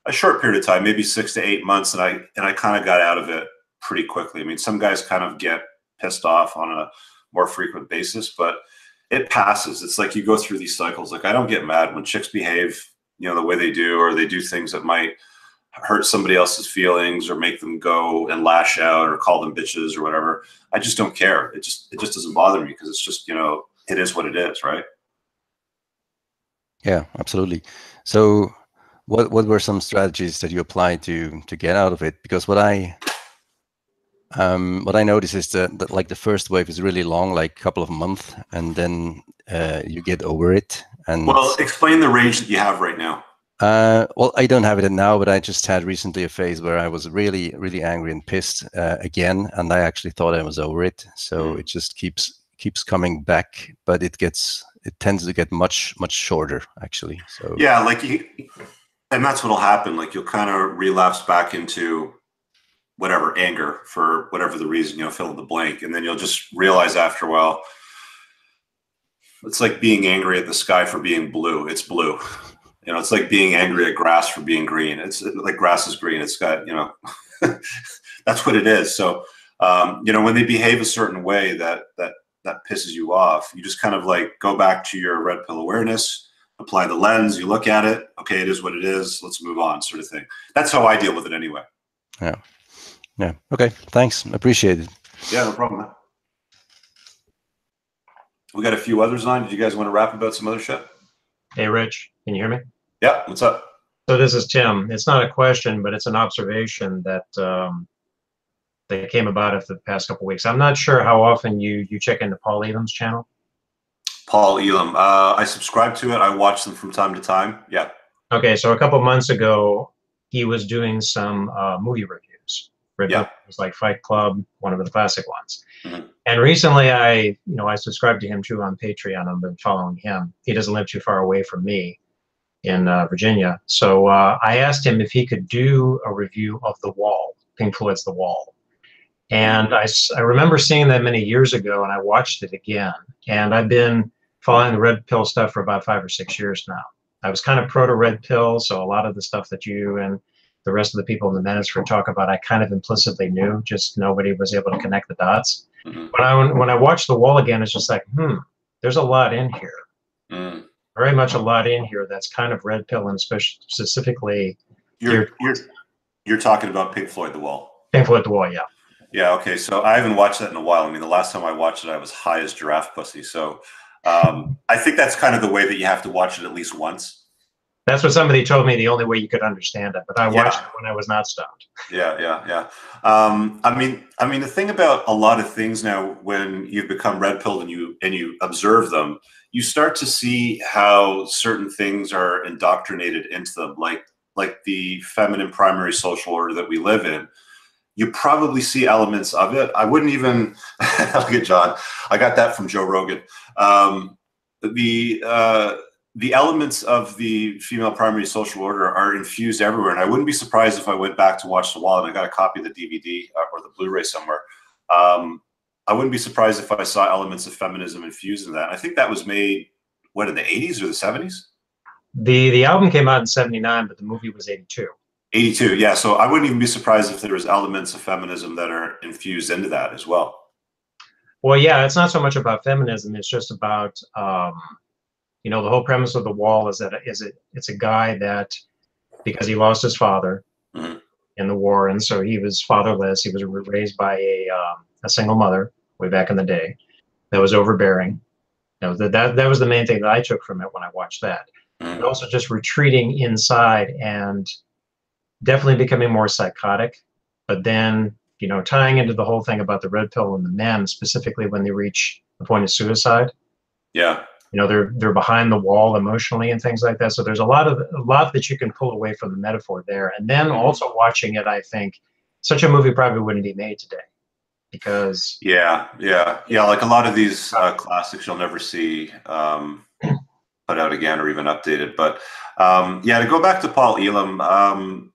a short period of time, maybe 6 to 8 months. And I kind of got out of it pretty quickly. I mean, some guys kind of get pissed off on a more frequent basis, but it passes. It's like you go through these cycles. Like, I don't get mad when chicks behave, the way they do, or they do things that might hurt somebody else's feelings or make them go and lash out or call them bitches or whatever. I just don't care. It just doesn't bother me because it's just, it is what it is, right? Yeah, absolutely. So what were some strategies that you applied to get out of it? Because what I noticed is that like the first wave is really long, like a couple of months, and then you get over it. And well, explain the rage that you have right now. Well, I don't have it now, but I just had recently a phase where I was really, really angry and pissed again, and I actually thought I was over it. So it just keeps coming back, but it tends to get much shorter, actually. So yeah, and that's what'll happen. Like, you'll kind of relapse back into whatever anger for whatever the reason, fill in the blank, and then you'll just realize after a while, it's like being angry at the sky for being blue. It's blue. It's like being angry at grass for being green. It's like grass is green. It's got, that's what it is. So, when they behave a certain way that pisses you off, you just kind of like go back to your red pill awareness, apply the lens, you look at it. Okay, it is what it is. Let's move on, sort of thing. That's how I deal with it anyway. Yeah. Yeah. Okay. Thanks. Appreciate it. Yeah, no problem, man. We got a few others on. Did you guys want to rap about some other shit? Hey, Rich, can you hear me? Yeah, what's up? So this is Tim. It's not a question, but it's an observation that that came about after the past couple of weeks. I'm not sure how often you check into Paul Elam's channel. Paul Elam. I subscribe to it. I watch them from time to time. Yeah. Okay, so a couple of months ago, he was doing some movie reviews. Yeah. It was like Fight Club, one of the classic ones. Mm-hmm. And recently, I subscribed to him too on Patreon. I've been following him. He doesn't live too far away from me in Virginia. So I asked him if he could do a review of The Wall, Pink Floyd's The Wall. And I remember seeing that many years ago, and I watched it again. And I've been following the red pill stuff for about 5 or 6 years now. I was kind of pro to red pill, so a lot of the stuff that you and the rest of the people in the Manosphere talk about, I kind of implicitly knew, just nobody was able to connect the dots. Mm-hmm. But when I watched The Wall again, it's just like, there's a lot in here. Mm. Very much a lot in here that's kind of red pill, and specifically you're talking about Pink Floyd The Wall. Pink Floyd The Wall, yeah. Yeah, okay. So I haven't watched that in a while. I mean, the last time I watched it, I was high as giraffe pussy. So I think that's kind of the way that you have to watch it at least once. That's what somebody told me, the only way you could understand it. But I watched it when I was not stoned. Yeah. I mean, the thing about a lot of things now, when you've become red pilled and you observe them, you start to see how certain things are indoctrinated into them, like the feminine primary social order that we live in. You probably see elements of it. I wouldn't even look at John. I got that from Joe Rogan. The elements of the female primary social order are infused everywhere. And I wouldn't be surprised if I went back to watch The Wall and I got a copy of the DVD or the Blu-ray somewhere. I wouldn't be surprised if I saw elements of feminism infused in that. I think that was made, in the 80s or the 70s? The album came out in 79, but the movie was 82. 82, yeah. So I wouldn't even be surprised if there was elements of feminism that are infused into that as well. Well, yeah, it's not so much about feminism. It's just about, the whole premise of The Wall is that it's a guy that, because he lost his father in the war, and so he was fatherless. He was raised by a single mother way back in the day that was overbearing. That was the main thing that I took from it when I watched that. But also just retreating inside and definitely becoming more psychotic, but then, tying into the whole thing about the red pill and the men, specifically when they reach the point of suicide. Yeah. You know, they're behind the wall emotionally and things like that. So there's a lot that you can pull away from the metaphor there. And then also watching it, I think such a movie probably wouldn't be made today, because yeah, like a lot of these classics you'll never see put out again or even updated. But yeah, to go back to Paul Elam,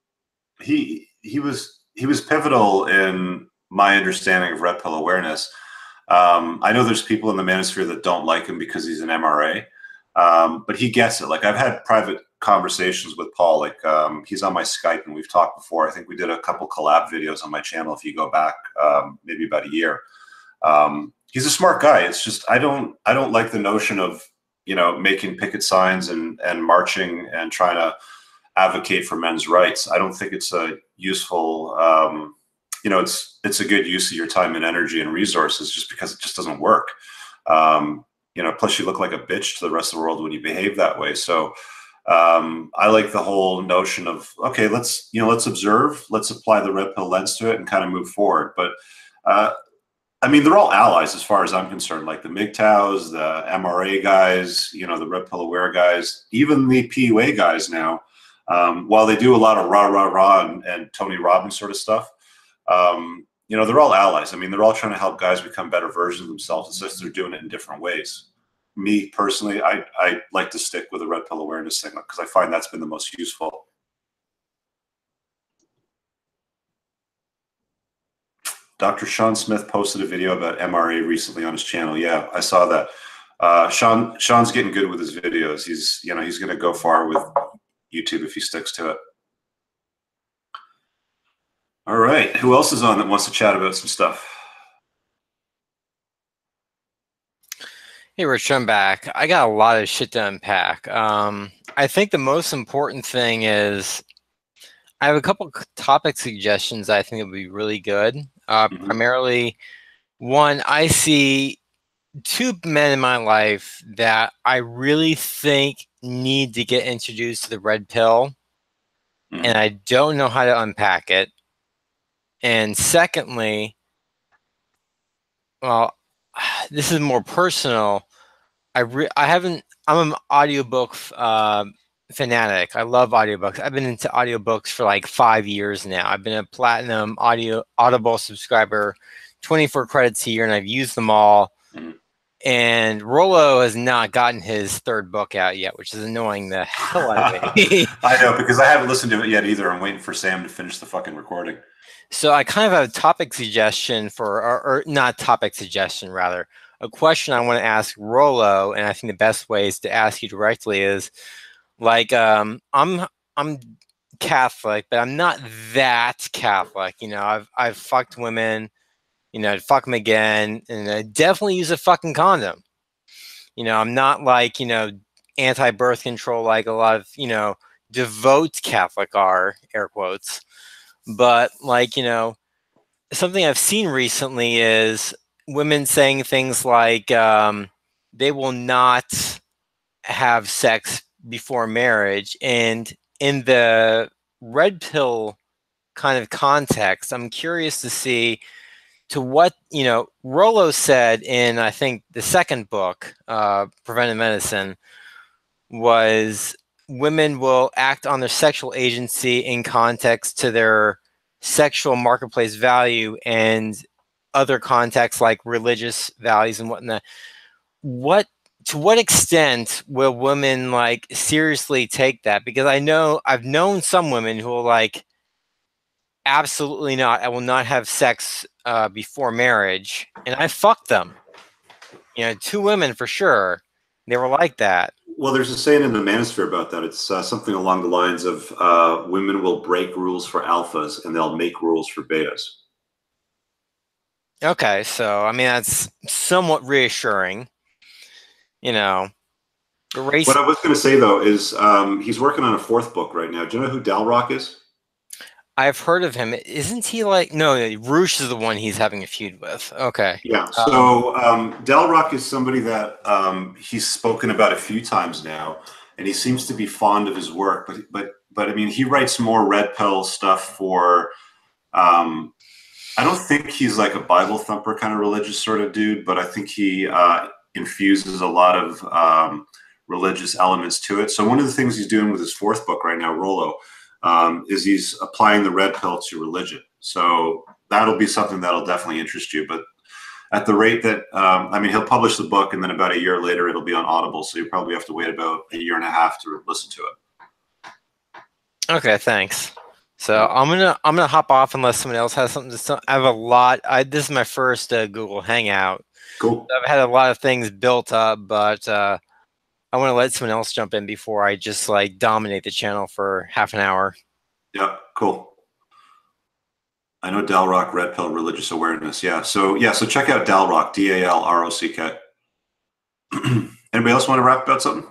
he was pivotal in my understanding of red pill awareness. I know there's people in the manosphere that don't like him because he's an MRA, but he gets it. Like, I've had private conversations with Paul. Like, he's on my Skype and we've talked before. I think we did a couple collab videos on my channel if you go back maybe about a year. He's a smart guy. It's just I don't like the notion of, you know, making picket signs and marching and trying to advocate for men's rights. I don't think it's a useful, you know, it's a good use of your time and energy and resources, just because it just doesn't work. You know, plus you look like a bitch to the rest of the world when you behave that way. So I like the whole notion of, okay, let's observe, let's apply the red pill lens to it and kind of move forward. But I mean, they're all allies as far as I'm concerned, like the MGTOWs, the MRA guys, you know, the red pill aware guys, even the PUA guys now. While they do a lot of rah and Tony Robbins sort of stuff, you know, they're all allies. I mean, they're all trying to help guys become better versions of themselves. It's just they're doing it in different ways. Me personally, I like to stick with the red pill awareness thing because I find that's been the most useful. Dr. Sean Smith posted a video about MRA recently on his channel. Yeah, I saw that. Sean's getting good with his videos. He's going to go far with YouTube if he sticks to it. All right. Who else is on that wants to chat about some stuff? Hey, Rich, I'm back. I got a lot of shit to unpack. I think the most important thing is I have a couple topic suggestions I think would be really good. Primarily, one, I see two men in my life that I really think need to get introduced to the red pill, and I don't know how to unpack it. And secondly, well, this is more personal. I'm an audiobook fanatic. I love audiobooks. I've been into audiobooks for like 5 years now. I've been a platinum Audible subscriber, 24 credits a year, and I've used them all. And Rollo has not gotten his third book out yet, which is annoying the hell out of me. I know, because I haven't listened to it yet either. I'm waiting for Sam to finish the fucking recording. So I kind of have a topic suggestion or not topic suggestion, rather, a question I want to ask Rollo, and I think the best way is to ask you directly is, like, I'm Catholic, but I'm not that Catholic. You know, I've fucked women, you know, I'd fuck them again, and I definitely use a fucking condom. You know, I'm not like, you know, anti-birth control like a lot of, you know, devout Catholic are, air quotes. But, like, you know, something I've seen recently is women saying things like they will not have sex before marriage. And in the red pill kind of context, I'm curious to see to what, you know, Rollo said in, I think, the second book, Preventive Medicine, was women will act on their sexual agency in context to their sexual marketplace value and other contexts like religious values and whatnot. To what extent will women like seriously take that? Because I've known some women who will like, absolutely not, I will not have sex before marriage, and I fucked them. You know, 2 women for sure. They were like that. Well, there's a saying in the manosphere about that. It's something along the lines of women will break rules for alphas and they'll make rules for betas. Okay, so I mean that's somewhat reassuring. You know, what I was going to say though is he's working on a 4th book right now. Do you know who Dalrock is? I've heard of him. Isn't he like, no, Roosh is the one he's having a feud with. Okay. Yeah. So Dalrock is somebody that he's spoken about a few times now, and he seems to be fond of his work. But I mean, he writes more red pill stuff for. I don't think he's like a Bible thumper kind of religious sort of dude, but I think he infuses a lot of religious elements to it. So one of the things he's doing with his fourth book right now, Rollo, is he's applying the red pill to religion. So that'll be something that'll definitely interest you. But at the rate that, I mean, he'll publish the book and then about a year later, it'll be on Audible. So you probably have to wait about a year and a half to listen to it. Okay, thanks. So I'm gonna hop off unless someone else has something to say. I have a lot. This is my first Google Hangout. Cool. I've had a lot of things built up, but I want to let someone else jump in before I just like dominate the channel for half an hour. Yeah, cool. I know Dalrock, Red Pill, Religious Awareness. Yeah, so check out Dalrock, D-A-L-R-O-C-K. Anybody else want to rap about something?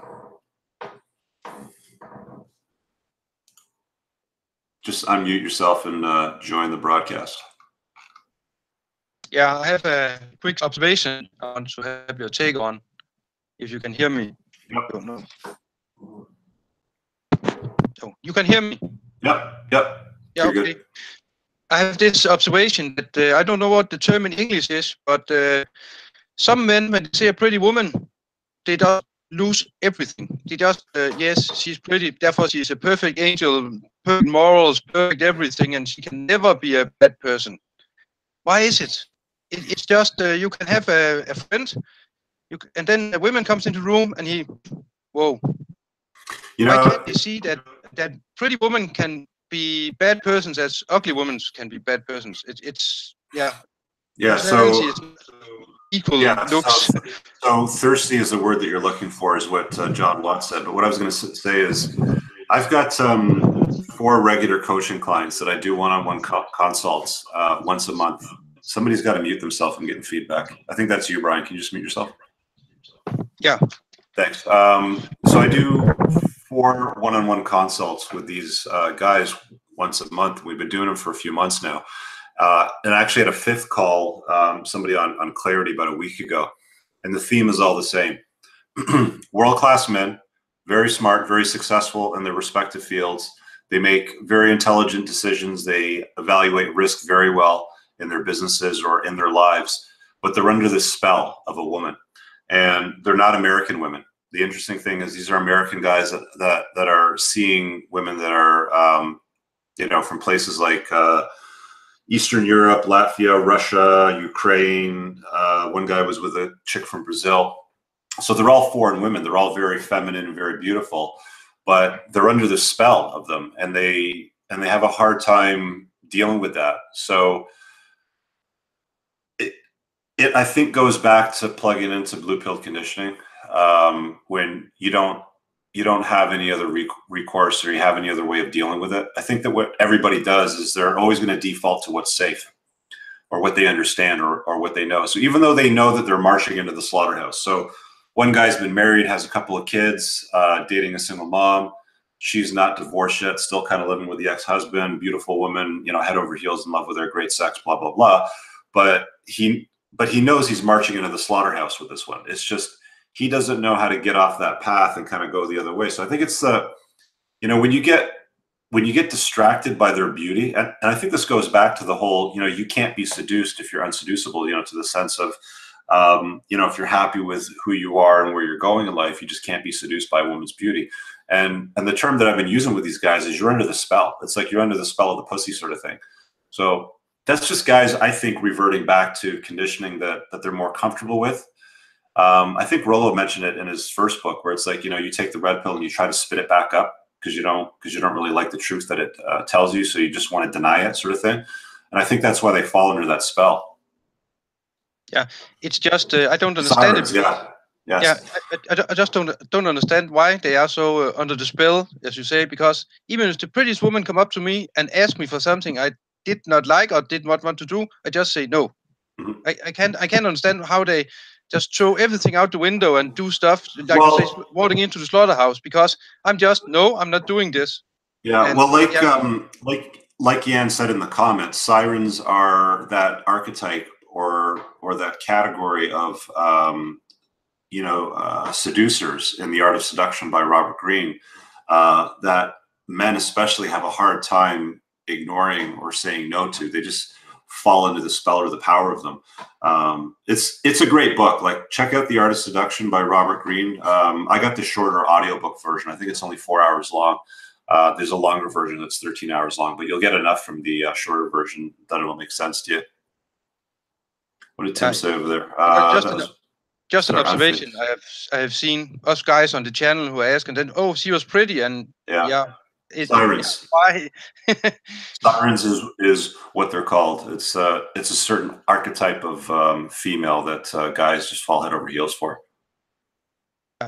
Just unmute yourself and join the broadcast. Yeah, I have a quick observation I want to have your take on, if you can hear me. Yep. I don't know. So you can hear me? Yep. Yeah, You're okay. good. I have this observation that I don't know what the term in English is, but some men, when they see a pretty woman, they just lose everything. They just, yes, she's pretty, therefore she's a perfect angel, perfect morals, perfect everything, and she can never be a bad person. Why is it? It's just, you can have a friend, and then a woman comes into the room and he, whoa. You know, why can't they see that pretty women can be bad persons as ugly women can be bad persons? It's yeah. Yeah, so equal looks. So thirsty is the word that you're looking for, is what John Watt said. But what I was going to say is, I've got 4 regular coaching clients that I do one-on-one consults once a month. Somebody's got to mute themselves and getting feedback. I think that's you, Brian. Can you just mute yourself? Yeah. Thanks. So I do 4 one-on-one consults with these guys once a month. We've been doing them for a few months now. And I actually had a 5th call, somebody on Clarity about a week ago. And the theme is all the same. World-class men, very smart, very successful in their respective fields. They make very intelligent decisions. They evaluate risk very well in their businesses or in their lives, but they're under the spell of a woman. And they're not American women. The interesting thing is these are American guys that are seeing women that are, you know, from places like Eastern Europe, Latvia, Russia, Ukraine. One guy was with a chick from Brazil. So they're all foreign women. They're all very feminine and very beautiful, but they're under the spell of them, and they have a hard time dealing with that. So it I think goes back to plugging into blue pill conditioning, when you don't have any other recourse, or you have any other way of dealing with it. I think that what everybody does is they're always going to default to what's safe, or what they understand, or what they know. So even though they know that they're marching into the slaughterhouse. So one guy's been married, has a couple of kids, dating a single mom. She's not divorced yet, still kind of living with the ex-husband, beautiful woman, you know, head over heels in love with her, great sex, blah, blah, blah. But he knows he's marching into the slaughterhouse with this one. It's just, he doesn't know how to get off that path and kind of go the other way. So I think it's the, you know, when you get distracted by their beauty, and I think this goes back to the whole, you know, you can't be seduced if you're unseducible, you know, to the sense of, you know, if you're happy with who you are and where you're going in life, you just can't be seduced by a woman's beauty. And the term that I've been using with these guys is you're under the spell. It's like you're under the spell of the pussy sort of thing. So that's just guys, I think, reverting back to conditioning that they're more comfortable with. I think Rollo mentioned it in his first book, where it's like, you know, you take the red pill and you try to spit it back up because you don't really like the truth that it tells you. So you just want to deny it, sort of thing. And I think that's why they fall under that spell. Yeah, it's just I don't understand it. Yeah. Yes. Yeah, I just don't understand why they are so under the spell, as you say. Because even if the prettiest woman come up to me and ask me for something I did not like or did not want to do, I just say no. Mm-hmm. I can't understand how they just throw everything out the window and do stuff like you say, walking into the slaughterhouse, because I'm not doing this. Yeah, and, well, like Jan said in the comments, sirens are that archetype or that category of seducers in The Art of Seduction by Robert Greene, that men especially have a hard time ignoring or saying no to. They just fall into the spell or the power of them. It's a great book. Like, check out The Art of Seduction by Robert Greene. I got the shorter audiobook version. I think it's only 4 hours long. There's a longer version that's 13 hours long, but you'll get enough from the shorter version that it'll make sense to you. What did Tim say over there? Just an observation. I have seen us guys on the channel who ask, and then, oh, she was pretty, and sirens. Why? Sirens is what they're called. It's a certain archetype of female that guys just fall head over heels for.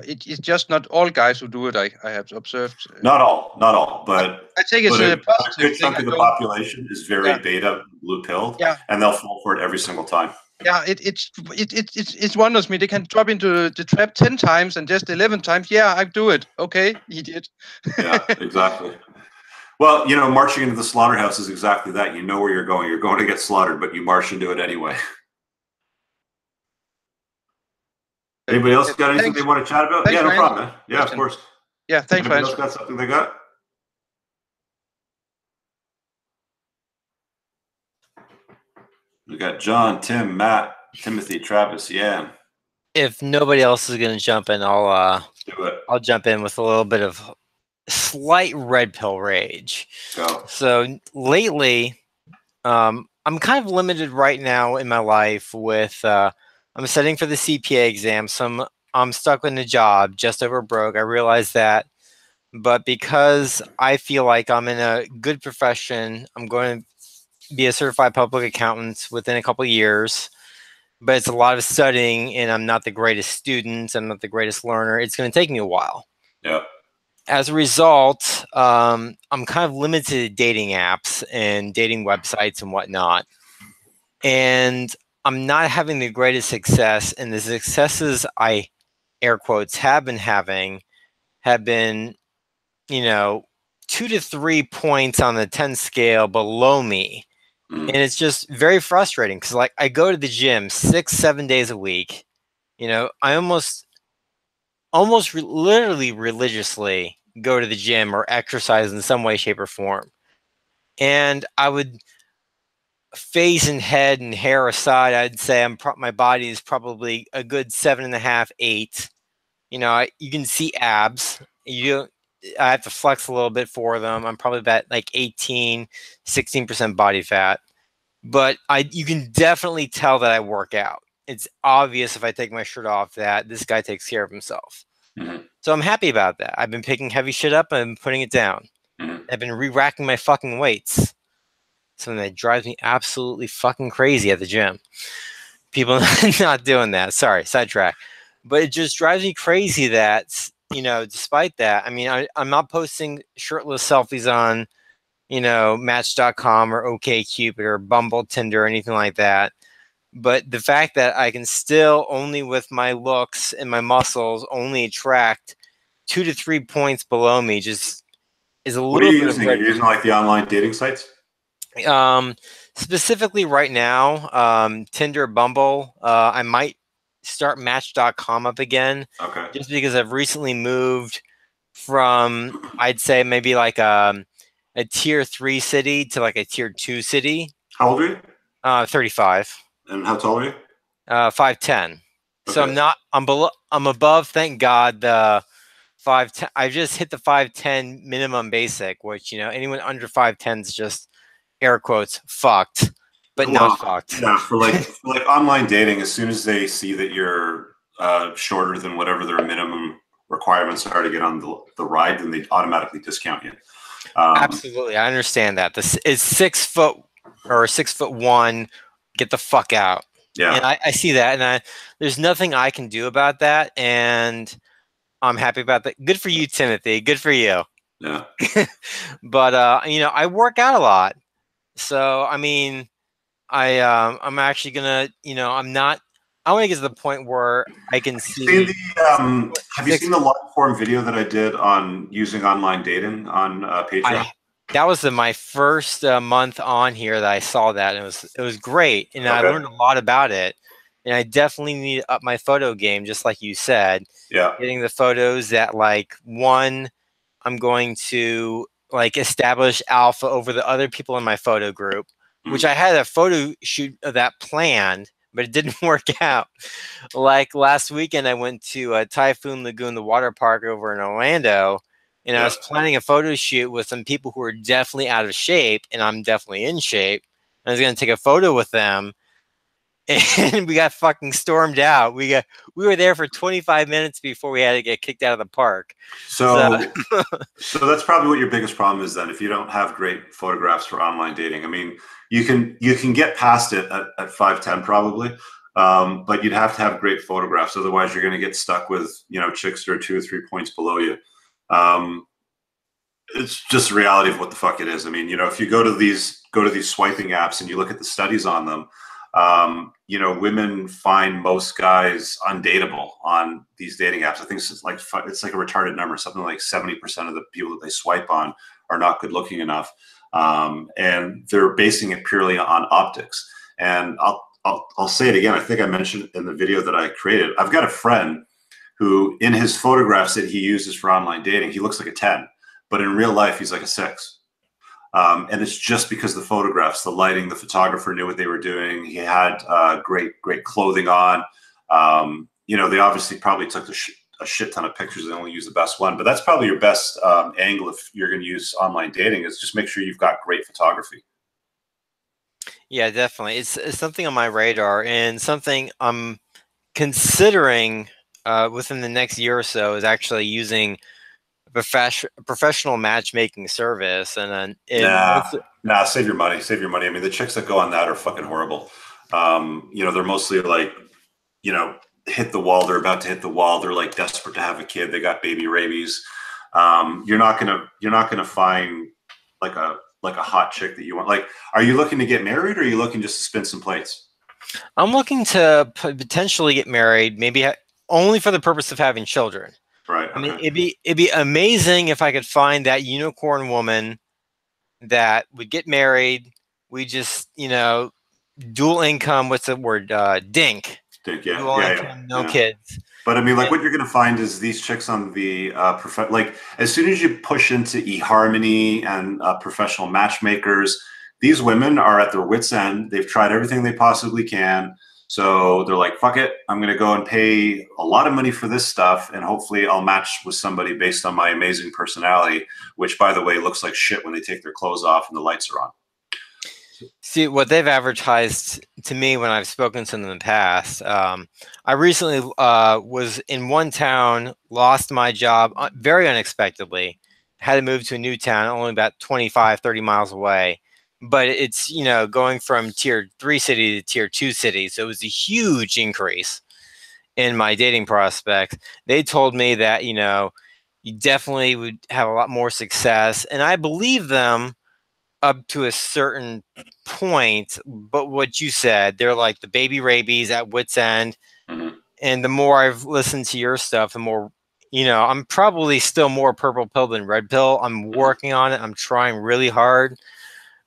It's just not all guys who do it. I have observed. Not all, but I think it's a positive a good chunk of the population is very beta blue pilled, and they'll fall for it every single time. Yeah, it wonders me. They can drop into the trap 10 times and just 11 times. Yeah, I do it. Okay, he did. Yeah, exactly. Well, you know, marching into the slaughterhouse is exactly that. You know where you're going. You're going to get slaughtered, but you march into it anyway. Anybody else got anything they want to chat about? Yeah, no problem, man. Yeah, of course. Yeah, thanks for answering. Anybody else got something they got? We got John, Tim, Matt, Timothy, Travis, yeah. If nobody else is going to jump in, I'll jump in with a little bit of slight red pill rage. Go. So lately, I'm kind of limited right now in my life with I'm studying for the CPA exam, so I'm stuck with a job just over broke. I realize that, but because I feel like I'm in a good profession, I'm going to be a certified public accountant within a couple of years, but it's a lot of studying and I'm not the greatest student. I'm not the greatest learner. It's going to take me a while. Yeah. As a result, I'm kind of limited to dating apps and dating websites and whatnot. And I'm not having the greatest success, and the successes I, air quotes, have been having have been, 2 to 3 points on the 10 scale below me. And it's just very frustrating because, like, I go to the gym 6-7 days a week. I almost literally religiously go to the gym or exercise in some way, shape, or form. And I would, face and head and hair aside, I'd say my body is probably a good 7.5, 8. You can see abs. I have to flex a little bit for them. I'm probably about like 18, 16% body fat. But you can definitely tell that I work out. It's obvious if I take my shirt off that this guy takes care of himself. Mm-hmm. So I'm happy about that. I've been picking heavy shit up and putting it down. Mm-hmm. I've been re-racking my fucking weights. Something that drives me absolutely fucking crazy at the gym. People not doing that. Sorry, sidetrack. But it just drives me crazy that, despite that, I mean, I'm not posting shirtless selfies on, Match.com or OkCupid or Bumble, Tinder, or anything like that. But the fact that I can still, only with my looks and my muscles, only attract 2 to 3 points below me just is a little bit. What are you using? Are you using like the online dating sites? Specifically right now, Tinder, Bumble. I might start Match.com up again. Okay. Just because I've recently moved from, I'd say maybe like a tier 3 city to like a tier 2 city. How old are you? 35. And how tall are you? 5'10". Okay. So I'm above, thank God, the 5'10". I've just hit the 5'10" minimum basic, which, anyone under 5'10" is just, air quotes, fucked, but not fucked. Yeah, for like online dating, as soon as they see that you're shorter than whatever their minimum requirements are to get on the ride, then they automatically discount you. Absolutely, I understand that. This is 6 foot or 6'1". Get the fuck out. Yeah, and I see that, and there's nothing I can do about that, and I'm happy about that. Good for you, Timothy. Good for you. Yeah. But I work out a lot. So, I mean, I'm actually gonna, I want to get to the point where I can see. Have you seen the long form video that I did on using online dating on Patreon? That was my first month on here that I saw that, and it was great, and I learned a lot about it. And I definitely need to up my photo game, just like you said. Yeah. Getting the photos that, like, one, I'm going to like establish alpha over the other people in my photo group. which I had a photo shoot of that planned, but it didn't work out. Like last weekend, I went to Typhoon Lagoon, the water park over in Orlando, and I was planning a photo shoot with some people who are definitely out of shape, and I'm definitely in shape. I was going to take a photo with them, and we got fucking stormed out. We were there for 25 minutes before we had to get kicked out of the park. So that's probably what your biggest problem is then. If you don't have great photographs for online dating, I mean, you can get past it at 5'10" probably, but you'd have to have great photographs. Otherwise, you're going to get stuck with chicks that are 2 or 3 points below you. It's just the reality of what the fuck it is. I mean, if you go to these swiping apps and you look at the studies on them, women find most guys undateable on these dating apps. I think it's like a retarded number. Something like 70% of the people that they swipe on are not good looking enough, and they're basing it purely on optics. And I'll say it again. I think I mentioned in the video that I created. I've got a friend who, in his photographs that he uses for online dating, he looks like a 10, but in real life he's like a 6. And it's just because the photographs, the lighting, the photographer knew what they were doing. He had great clothing on. They obviously probably took a shit ton of pictures and only used the best one. But that's probably your best angle if you're going to use online dating, is just make sure you've got great photography. Yeah, definitely. It's something on my radar, and something I'm considering within the next year or so is actually using professional matchmaking service. And then save your money. I mean, the chicks that go on that are fucking horrible. They're mostly like, hit the wall. They're about to hit the wall. They're like desperate to have a kid. They got baby rabies. You're not gonna find like a hot chick that you want. Like, are you looking to get married, or are you looking just to spin some plates? I'm looking to potentially get married, maybe only for the purpose of having children. Right. I mean, it'd be amazing if I could find that unicorn woman that would get married. We just, dual income. What's the word? Dink. Yeah. Dual income, no kids. But I mean, like, what you're going to find is these chicks on the like, as soon as you push into eHarmony and professional matchmakers, these women are at their wits' end. They've tried everything they possibly can. So they're like, fuck it, I'm going to go and pay a lot of money for this stuff, and hopefully I'll match with somebody based on my amazing personality, which, by the way, looks like shit when they take their clothes off and the lights are on. See, what they've advertised to me when I've spoken to them in the past, I recently was in one town, lost my job very unexpectedly, had to move to a new town only about 25, 30 miles away. But it's, going from tier 3 city to tier 2 city. So it was a huge increase in my dating prospects. They told me that, you definitely would have a lot more success. And I believe them up to a certain point. But what you said, they're like the baby rabies at wit's end. Mm-hmm. And the more I've listened to your stuff, the more, I'm probably still more purple pill than red pill. I'm working on it. I'm trying really hard.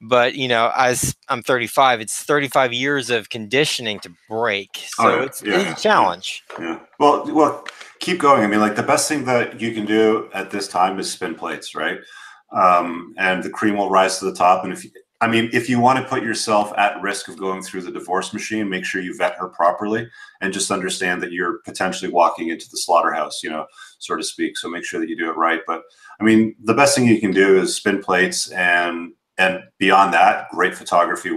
But, as I'm 35, it's 35 years of conditioning to break. So it's a challenge. Yeah. Well, keep going. I mean, like, the best thing that you can do at this time is spin plates, right? And the cream will rise to the top. And if you want to put yourself at risk of going through the divorce machine, make sure you vet her properly and just understand that you're potentially walking into the slaughterhouse, so to speak. So make sure that you do it right. But I mean, the best thing you can do is spin plates, and beyond that, great photography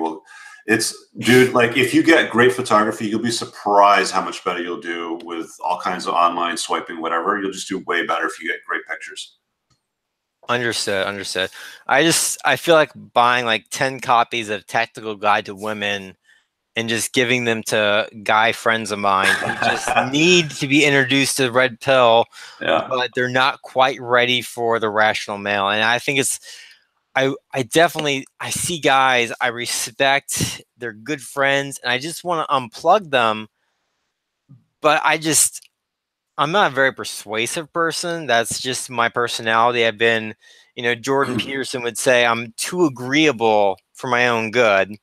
dude, like, if you get great photography, you'll be surprised how much better you'll do with all kinds of online swiping, whatever. You'll just do way better if you get great pictures. Understood. I feel like buying like 10 copies of Tactical Guide to Women and just giving them to guy friends of mine who just need to be introduced to red pill, but they're not quite ready for the rational male. And I think I see guys I respect, they're good friends, and I just want to unplug them. But I'm not a very persuasive person. That's just my personality. I've been, Jordan Peterson would say I'm too agreeable for my own good.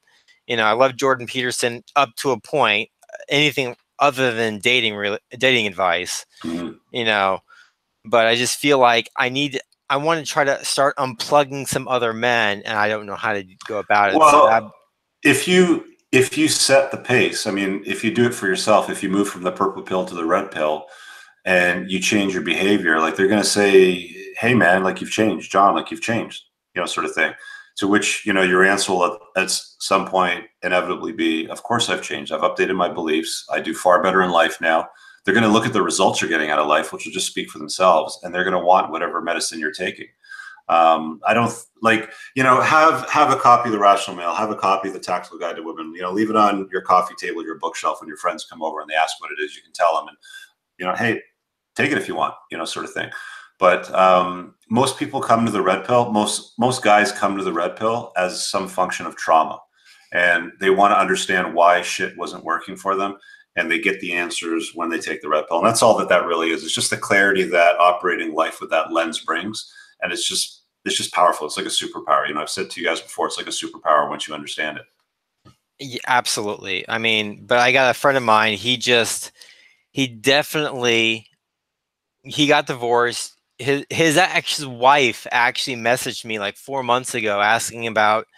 I love Jordan Peterson up to a point. Anything other than dating advice, but I just feel like I want to try to start unplugging some other men, and I don't know how to go about it. Well, if you set the pace, I mean, if you do it for yourself, if you move from the purple pill to the red pill and you change your behavior, like they're going to say, hey man, like you've changed, John, like you've changed, you know, sort of thing. To which, you know, your answer will at some point inevitably be, of course I've changed. I've updated my beliefs. I do far better in life now. They're going to look at the results you're getting out of life, which will just speak for themselves. And they're going to want whatever medicine you're taking. I don't like, you know, have a copy of the Rational Male, have a copy of the Tactical Guide to Women, you know, leave it on your coffee table, your bookshelf. When your friends come over and they ask what it is, you can tell them, and, you know, hey, take it if you want, you know, sort of thing. But most people come to the red pill. Most guys come to the red pill as some function of trauma, and they want to understand why shit wasn't working for them. And they get the answers when they take the red pill. And that's all that really is. It's just the clarity that operating life with that lens brings. And it's just powerful. It's like a superpower. You know, I've said to you guys before, it's like a superpower once you understand it. Yeah, absolutely. I mean, but I got a friend of mine. He got divorced. His ex-wife actually messaged me like 4 months ago asking about,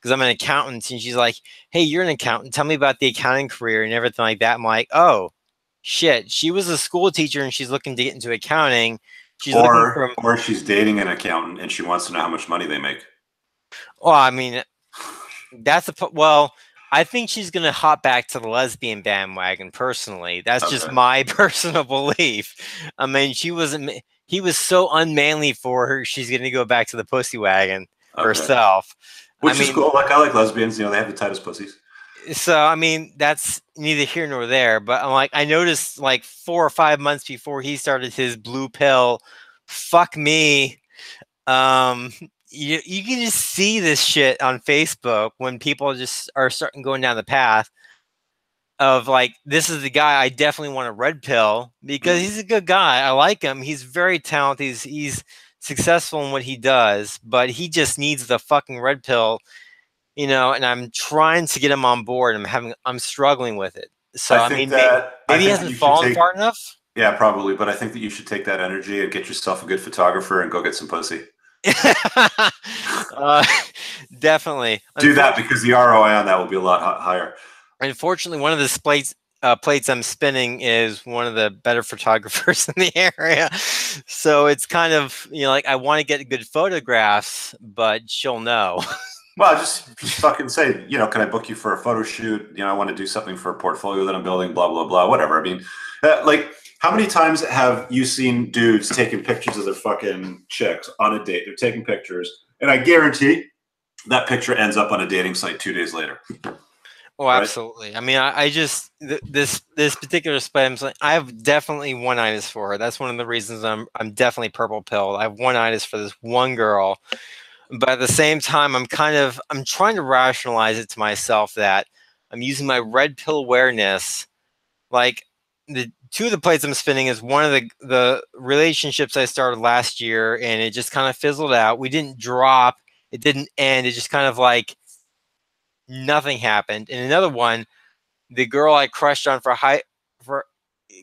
because I'm an accountant, and she's like, hey, you're an accountant. Tell me about the accounting career and everything like that. I'm like, oh, shit. She was a school teacher and she's looking to get into accounting. She's or she's dating an accountant and she wants to know how much money they make. Well, I mean, I think she's going to hop back to the lesbian bandwagon personally. That's just my personal belief. I mean, he was so unmanly for her. She's going to go back to the pussy wagon herself. Which is cool. Like, I like lesbians, you know, they have the tightest pussies. So, I mean, that's neither here nor there, but I'm like, I noticed like 4 or 5 months before he started his blue pill, fuck me. You can just see this shit on Facebook when people just are starting going down the path of like, this is the guy I definitely want a red pill because he's a good guy. I like him. He's very talented. He's successful in what he does, but he just needs the fucking red pill, you know, and I'm trying to get him on board. I'm struggling with it. So, I mean, maybe he hasn't fallen far enough. Yeah, probably. But I think that you should take that energy and get yourself a good photographer and go get some pussy. Definitely do that, because the ROI on that will be a lot higher. Unfortunately, one of the plates I'm spinning is one of the better photographers in the area, so it's kind of, you know, like I want to get good photographs, but she'll know. Well, just fucking say, you know, can I book you for a photo shoot? You know, I want to do something for a portfolio that I'm building, blah, blah, blah, whatever. I mean, like, how many times have you seen dudes taking pictures of their fucking chicks on a date? They're taking pictures, and I guarantee that picture ends up on a dating site 2 days later. Oh, absolutely. Right? I mean, I just, this particular split, I have definitely one-itis for her. That's one of the reasons I'm definitely purple pilled. I have one-itis for this one girl. But at the same time, I'm trying to rationalize it to myself that I'm using my red pill awareness. Like, the two of the plates I'm spinning is one of the relationships I started last year, and it just kind of fizzled out. We didn't drop. It didn't end. It just kind of like nothing happened. And another one, the girl I crushed on for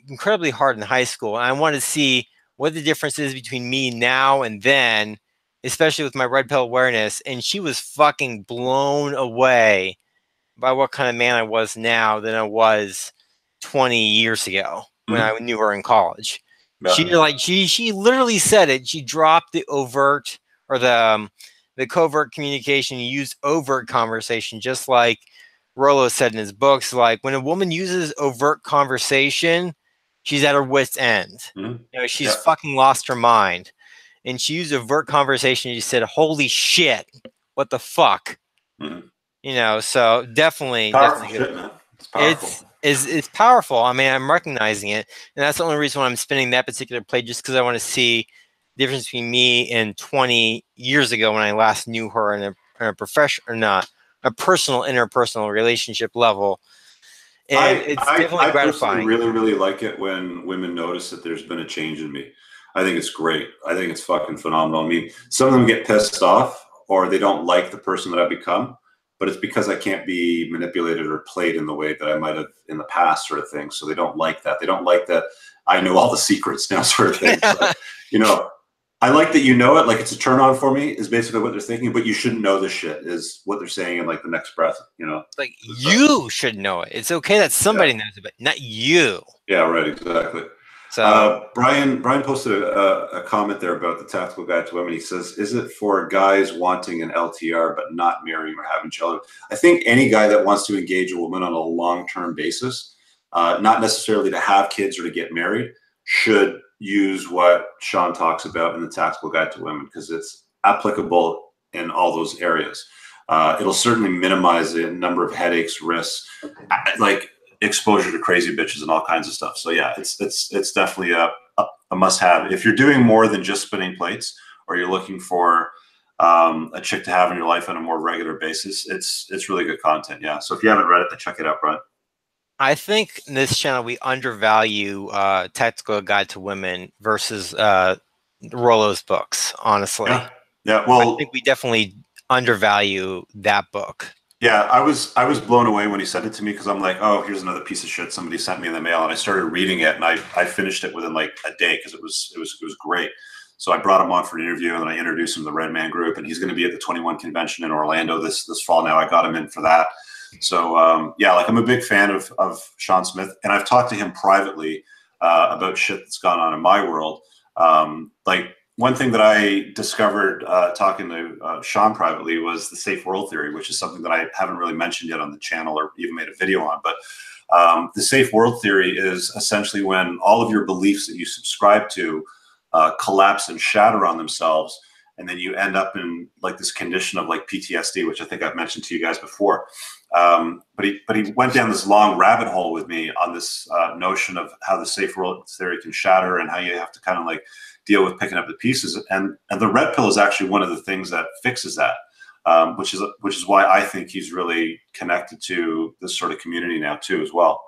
incredibly hard in high school. And I wanted to see what the difference is between me now and then, especially with my red pill awareness. And she was fucking blown away by what kind of man I was now than I was 20 years ago when I knew her in college. Yeah. She literally said it. She dropped the overt or the covert communication, used overt conversation, just like Rollo said in his books. Like, when a woman uses overt conversation, she's at her wit's end. You know, she's fucking lost her mind. And she used overt conversation. She said, "Holy shit, what the fuck?" You know, so definitely, shit, man. It's powerful. It's powerful. I mean, I'm recognizing it, and that's the only reason why I'm spinning that particular play, just because I want to see the difference between me and 20 years ago when I last knew her in a professional, or not a personal, interpersonal relationship level. And it's definitely gratifying. I really, really like it when women notice that there's been a change in me. I think it's great. I think it's fucking phenomenal. I mean, some of them get pissed off or they don't like the person that I've become, but it's because I can't be manipulated or played in the way that I might have in the past, sort of thing. So they don't like that. They don't like that I know all the secrets now, sort of thing. But, you know, I like that you know it. Like, it's a turn on for me, is basically what they're thinking, but you shouldn't know this shit, is what they're saying in like the next breath, you know? Like, you should know it. It's okay that somebody knows it, but not you. Yeah, right, exactly. So Brian posted a comment there about the Tactical Guide to Women. He says, is it for guys wanting an LTR but not marrying or having children? I think any guy that wants to engage a woman on a long-term basis, not necessarily to have kids or to get married, should use what Sean talks about in the Tactical Guide to Women, because it's applicable in all those areas. It'll certainly minimize the number of headaches, risks, like exposure to crazy bitches and all kinds of stuff. So yeah, it's definitely a must-have. If you're doing more than just spinning plates, or you're looking for a chick to have in your life on a more regular basis, it's really good content. Yeah. So if you haven't read it, then check it out, Brian. I think in this channel we undervalue Tactical Guide to Women versus Rollo's books, honestly. Yeah. Well, I think we definitely undervalue that book. Yeah, I was blown away when he sent it to me, because I'm like, oh, here's another piece of shit somebody sent me in the mail, and I started reading it, and I finished it within like a day, because it was great. So I brought him on for an interview, and then I introduced him to the Red Man Group, and he's going to be at the 21 convention in Orlando this fall. Now I got him in for that. So yeah, like, I'm a big fan of Sean Smith, and I've talked to him privately about shit that's gone on in my world. Like, one thing that I discovered talking to Sean privately was the safe world theory, which is something that I haven't really mentioned yet on the channel or even made a video on. But the safe world theory is essentially when all of your beliefs that you subscribe to collapse and shatter on themselves, and then you end up in like this condition of like PTSD, which I think I've mentioned to you guys before. But he went down this long rabbit hole with me on this notion of how the safe world theory can shatter, and how you have to kind of like deal with picking up the pieces. And the red pill is actually one of the things that fixes that, which is why I think he's really connected to this sort of community now too, as well.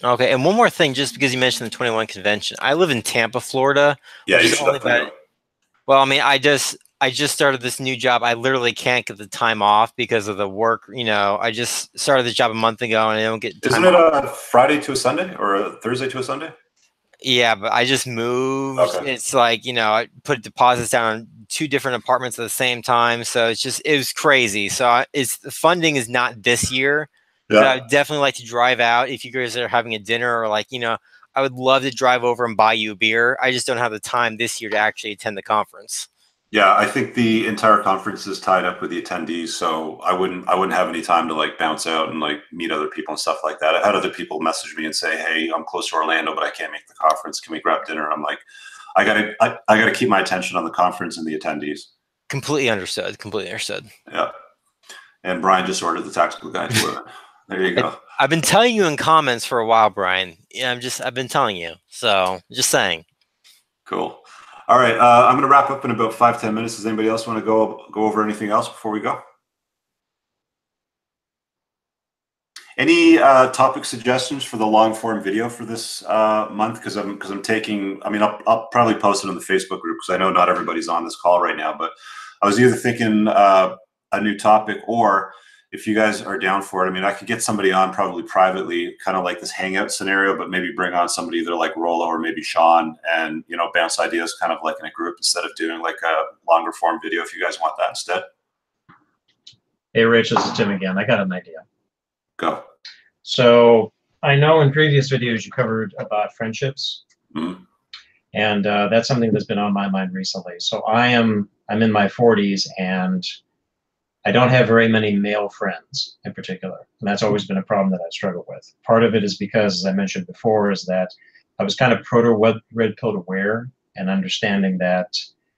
Okay, and one more thing, just because you mentioned the 21 convention, I live in Tampa, Florida. Yeah, you should definitely know. Well, I mean, I just started this new job. I literally can't get the time off because of the work. You know, I just started this job a month ago, and I don't get time. Isn't it a Friday to a Sunday, or a Thursday to a Sunday? Yeah, but I just moved. Okay. It's like, you know, I put deposits down on 2 different apartments at the same time. So it was crazy. So the funding is not this year. Yeah. But I would definitely like to drive out if you guys are having a dinner, or like, you know, I would love to drive over and buy you a beer. I just don't have the time this year to actually attend the conference. Yeah, I think the entire conference is tied up with the attendees, so I wouldn't have any time to like bounce out and like meet other people and stuff like that. I've had other people message me and say, "Hey, I'm close to Orlando, but I can't make the conference. Can we grab dinner?" I'm like, I gotta keep my attention on the conference and the attendees. Completely understood. Completely understood. Yeah. And Brian just ordered the Tactical Guide to Women. There you go. I've been telling you in comments for a while, Brian. Yeah, I've been telling you. So just saying. Cool. All right, I'm going to wrap up in about 5-10 minutes. Does anybody else want to go over anything else before we go? Any topic suggestions for the long form video for this month? Because I'm taking. I mean, I'll probably post it on the Facebook group, because I know not everybody's on this call right now. But I was either thinking a new topic, or if you guys are down for it, I mean, I could get somebody on probably privately, kind of like this hangout scenario, but maybe bring on somebody either like Rollo or maybe Sean, and, you know, bounce ideas kind of like in a group instead of doing like a longer form video, if you guys want that instead. Hey, Rich, this is Tim again. I got an idea. Go. So I know in previous videos you covered about friendships, and that's something that's been on my mind recently. So I'm in my 40s, and I don't have very many male friends in particular, and that's always been a problem that I struggle with. Part of it is because, as I mentioned before, is that I was kind of red pill aware, and understanding that,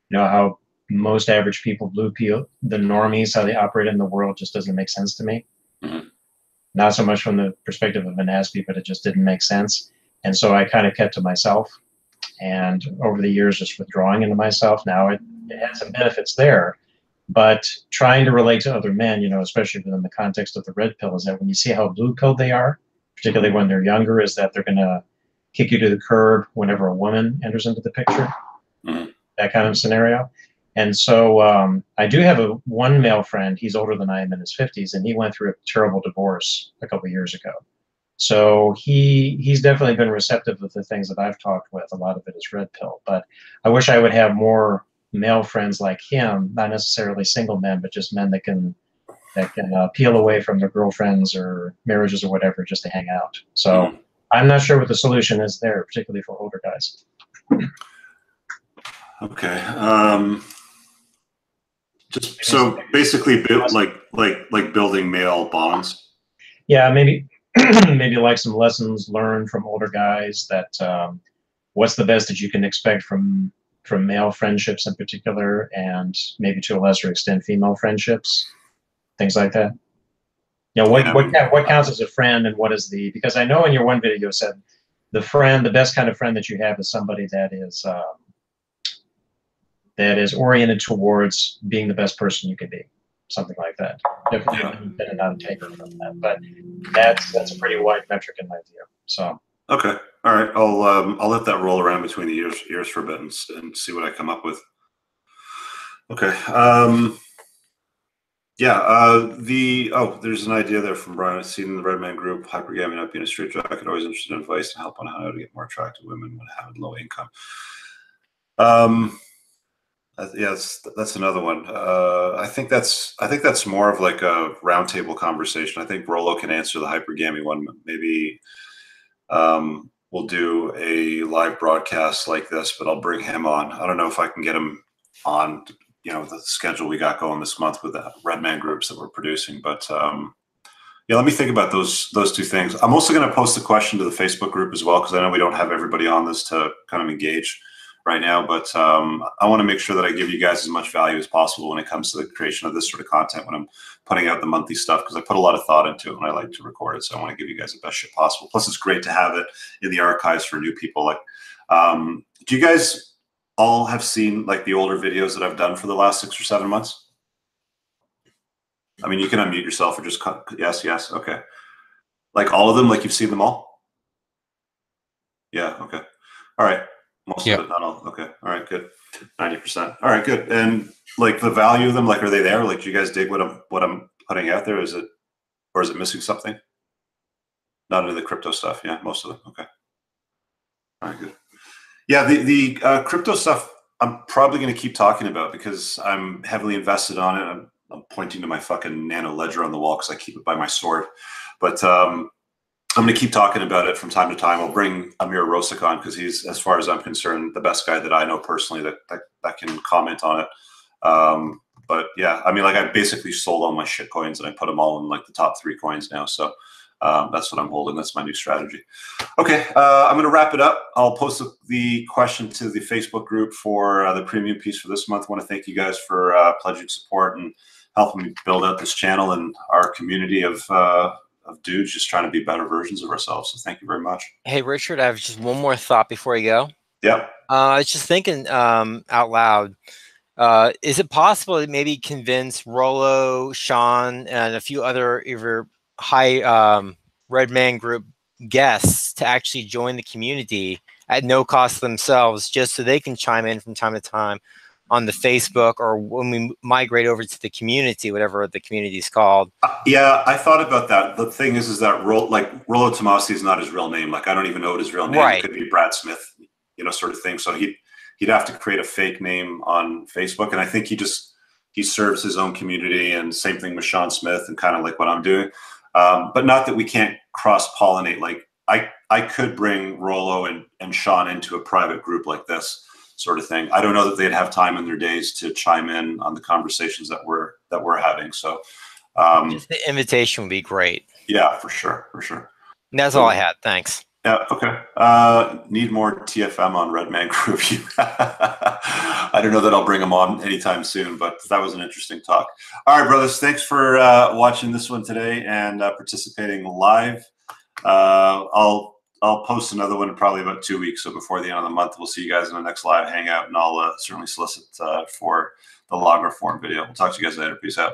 you know, how most average people, blue pill, the normies, how they operate in the world just doesn't make sense to me. Not so much from the perspective of an aspie, but it just didn't make sense. And so I kind of kept to myself, and over the years just withdrawing into myself. Now it had some benefits there. But trying to relate to other men, you know, especially within the context of the red pill, is that when you see how blue-pilled they are, particularly when they're younger, is that they're going to kick you to the curb whenever a woman enters into the picture, that kind of scenario. And so I do have one male friend. He's older than I am, in his 50s, and he went through a terrible divorce a couple of years ago. So he's definitely been receptive of the things that I've talked with. A lot of it is red pill, but I wish I would have more male friends like him, not necessarily single men, but just men that can peel away from their girlfriends or marriages or whatever just to hang out. So I'm not sure what the solution is there, particularly for older guys. Okay. Just so basically, like building male bonds. Yeah, maybe maybe like some lessons learned from older guys. That what's the best that you can expect from male friendships in particular, and maybe to a lesser extent female friendships, things like that. You know, what counts as a friend, and what is the, because I know in your one video you said the best kind of friend that you have is somebody that is oriented towards being the best person you can be, something like that. Definitely been not a taker from that, but that's a pretty wide metric in my view. So okay, all right, I'll let that roll around between the ears for a bit and see what I come up with. Okay. Yeah, there's an idea there from Brian. I've seen in the Red Man group, hypergamy not being a straight jacket, always interested in advice and help on how to get more attractive women when having low income. Yes, that's another one. I think that's more of like a roundtable conversation. I think Rollo can answer the hypergamy one. Maybe we'll do a live broadcast like this, but I'll bring him on. I don't know if I can get him on, you know, the schedule we got going this month with the Red Man groups that we're producing. But yeah, let me think about those two things. I'm also going to post a question to the Facebook group as well, because I know we don't have everybody on this to kind of engage right now, but I want to make sure that I give you guys as much value as possible when it comes to the creation of this sort of content when I'm putting out the monthly stuff, because I put a lot of thought into it and I like to record it. So I want to give you guys the best shit possible. Plus, it's great to have it in the archives for new people. Like, do you guys all have seen like the older videos that I've done for the last 6 or 7 months? I mean, you can unmute yourself or just yes. Okay. Like all of them, like you've seen them all? Yeah. Okay. All right. Most of it, not all. Okay. All right. Good. 90%. All right. Good. And like the value of them, like, are they there? Like, do you guys dig what I'm putting out there? Is it missing something? Not into the crypto stuff. Yeah. Most of them. Okay. All right. Good. Yeah. The crypto stuff, I'm probably going to keep talking about because I'm heavily invested on it. I'm pointing to my fucking nano ledger on the wall because I keep it by my sword. But I'm going to keep talking about it from time to time. I'll bring Amir Rosik on because he's, as far as I'm concerned, the best guy that I know personally that can comment on it. But yeah, I mean, like, I basically sold all my shit coins and I put them all in like the top 3 coins now. So that's what I'm holding. That's my new strategy. Okay, I'm going to wrap it up. I'll post the question to the Facebook group for the premium piece for this month. I want to thank you guys for pledging support and helping me build out this channel and our community of dudes just trying to be better versions of ourselves. So thank you very much. Hey, Richard, I have just one more thought before you go. Yeah. I was just thinking out loud. Is it possible to maybe convince Rollo, Sean, and a few other either high Red Man group guests to actually join the community at no cost to themselves, just so they can chime in from time to time on the Facebook, or when we migrate over to the community, whatever the community is called? Yeah, I thought about that. The thing is that Rollo Tomasi is not his real name. Like, I don't even know what his real name. Right. It could be Brad Smith, you know, sort of thing. So he'd have to create a fake name on Facebook, and I think he serves his own community. And same thing with Sean Smith, and kind of like what I'm doing. But not that we can't cross-pollinate. Like, I could bring Rollo and Sean into a private group like this sort of thing. I don't know that they'd have time in their days to chime in on the conversations that we're having. So just the invitation would be great. Yeah, for sure. And that's all I had. Thanks. Yeah. Okay. Need more TFM on Red Man Group. I don't know that I'll bring them on anytime soon, but that was an interesting talk. All right, brothers. Thanks for watching this one today and participating live. I'll post another one in probably about 2 weeks. So before the end of the month, we'll see you guys in the next live hangout, and I'll certainly solicit for the longer form video. We'll talk to you guys later. Peace out.